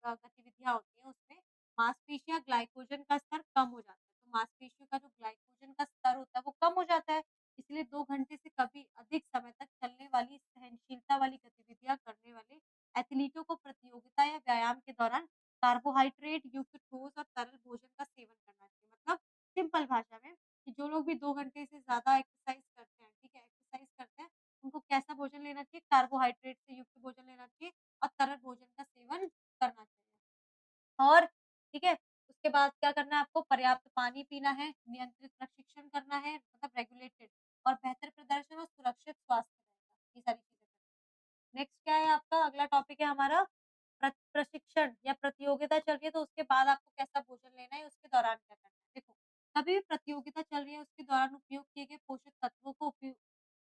गतिविधियाँ होती हैं, उसमें मांसपेशियाँ ग्लाइकोजन का स्तर कम हो जाता है। तो मांसपेशियों का जो ग्लाइकोजन का स्तर होता है, वो कम हो जाता है। इसलिए 2 घंटे से कभी अधिक समय तक चलने वाली सहनशीलता वाली गतिविधियाँ करने वाले एथलीटों को प्रतियोगिता या व्यायाम के दौरान कार्बोहाइड्रेट युक्त ठोस और तरल भोजन का सेवन करना चाहिए। मतलब सिंपल भाषा में कि जो लोग भी 2 घंटे से ज़्यादा एक्सरसाइज करते हैं, ठीक है? एक्सरसाइज करते हैं, उनको कैसा भोजन लेना चाहिए? कार्बोहाइड्रेट से युक्त भोजन लेना चाहिए और तरल भोजन का सेवन करना चाहिए। और ठीक है, उसके बाद क्या करना है आपको पर्याप्त पानी पीना है, नियंत्रित प्रशिक्षण करना है मतलब रेगुलेटेड और बेहतर प्रदर्शन और सुरक्षित स्वास्थ्य रहेगा, ये सारी चीज़ें करनी है। नेक्स्ट क्या है आपका अगला टॉपिक है हमारा प्रशिक्षण या प्रतियोगिता चल रही है तो उसके बाद आपको कैसा भोजन लेना है, उसके दौरान क्या करना है। देखो, कभी भी प्रतियोगिता चल रही है उसके दौरान उपयोग किए गए पोषक तत्वों को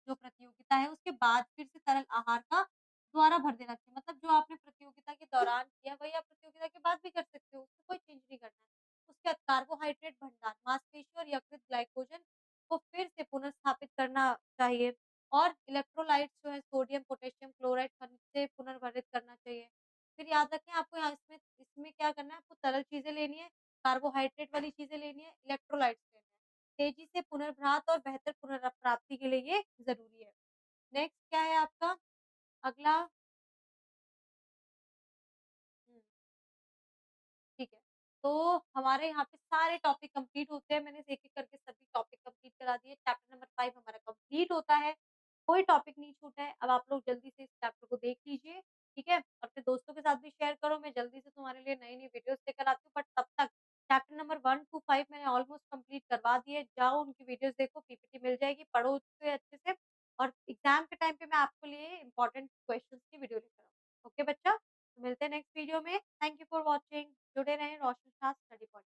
जो प्रतियोगिता है उसके बाद फिर से तरल आहार का दोबारा भर देना चाहिए। मतलब जो आपने प्रतियोगिता के दौरान किया वही आप प्रतियोगिता के बाद भी कर सकते हो, उसमें कोई चेंज नहीं करना है। उसके बाद कार्बोहाइड्रेट भंडार, मांसपेशी और यकृत ग्लाइकोजन को फिर से पुनर्स्थापित करना चाहिए और इलेक्ट्रोलाइट्स जो है सोडियम, पोटेशियम क्लोराइड खनिज से पुनर्भरित करना चाहिए। फिर याद रखें आपको यहाँ इसमें इसमें क्या करना है, आपको तरल चीज़ें लेनी है, कार्बोहाइड्रेट वाली चीज़ें लेनी है, इलेक्ट्रोलाइट्स लेने हैं। तेज़ी से पुनर्भ्रात और बेहतर पुनर्प्राप्ति के लिए ये ज़रूरी है। नेक्स्ट क्या है आपका अगला हुँ, ठीक है। तो हमारे यहाँ पे सारे टॉपिक कंप्लीट होते हैं, मैंने एक-एक करके सभी टॉपिक कंप्लीट करा दिए। चैप्टर नंबर 5 हमारा कंप्लीट होता है, कोई टॉपिक नहीं छूटा है। अब आप लोग जल्दी से इस चैप्टर को देख लीजिए, ठीक है? और अपने दोस्तों के साथ भी शेयर करो, मैं जल्दी से तुम्हारे लिए नई-नई वीडियोज़ लेकर आती हूँ, बट तब तक चैप्टर नंबर 1 टू 5 मैंने ऑलमोस्ट कंप्लीट करवा दिए। जाओ उनकी वीडियोज़ देखो, पीपीटी मिल जाएगी, पढ़ो उससे अच्छे से और एग्ज़ाम के टाइम पे मैं आपके लिए इम्पोर्टेंट क्वेश्चन्स की वीडियो लेकर आऊँगी। ओके बच्चा? तो मिलते हैं नेक्स्ट वीडियो में। Thank you for watching. जुड़े रहें रोशन साथ स्टडी पॉइंट।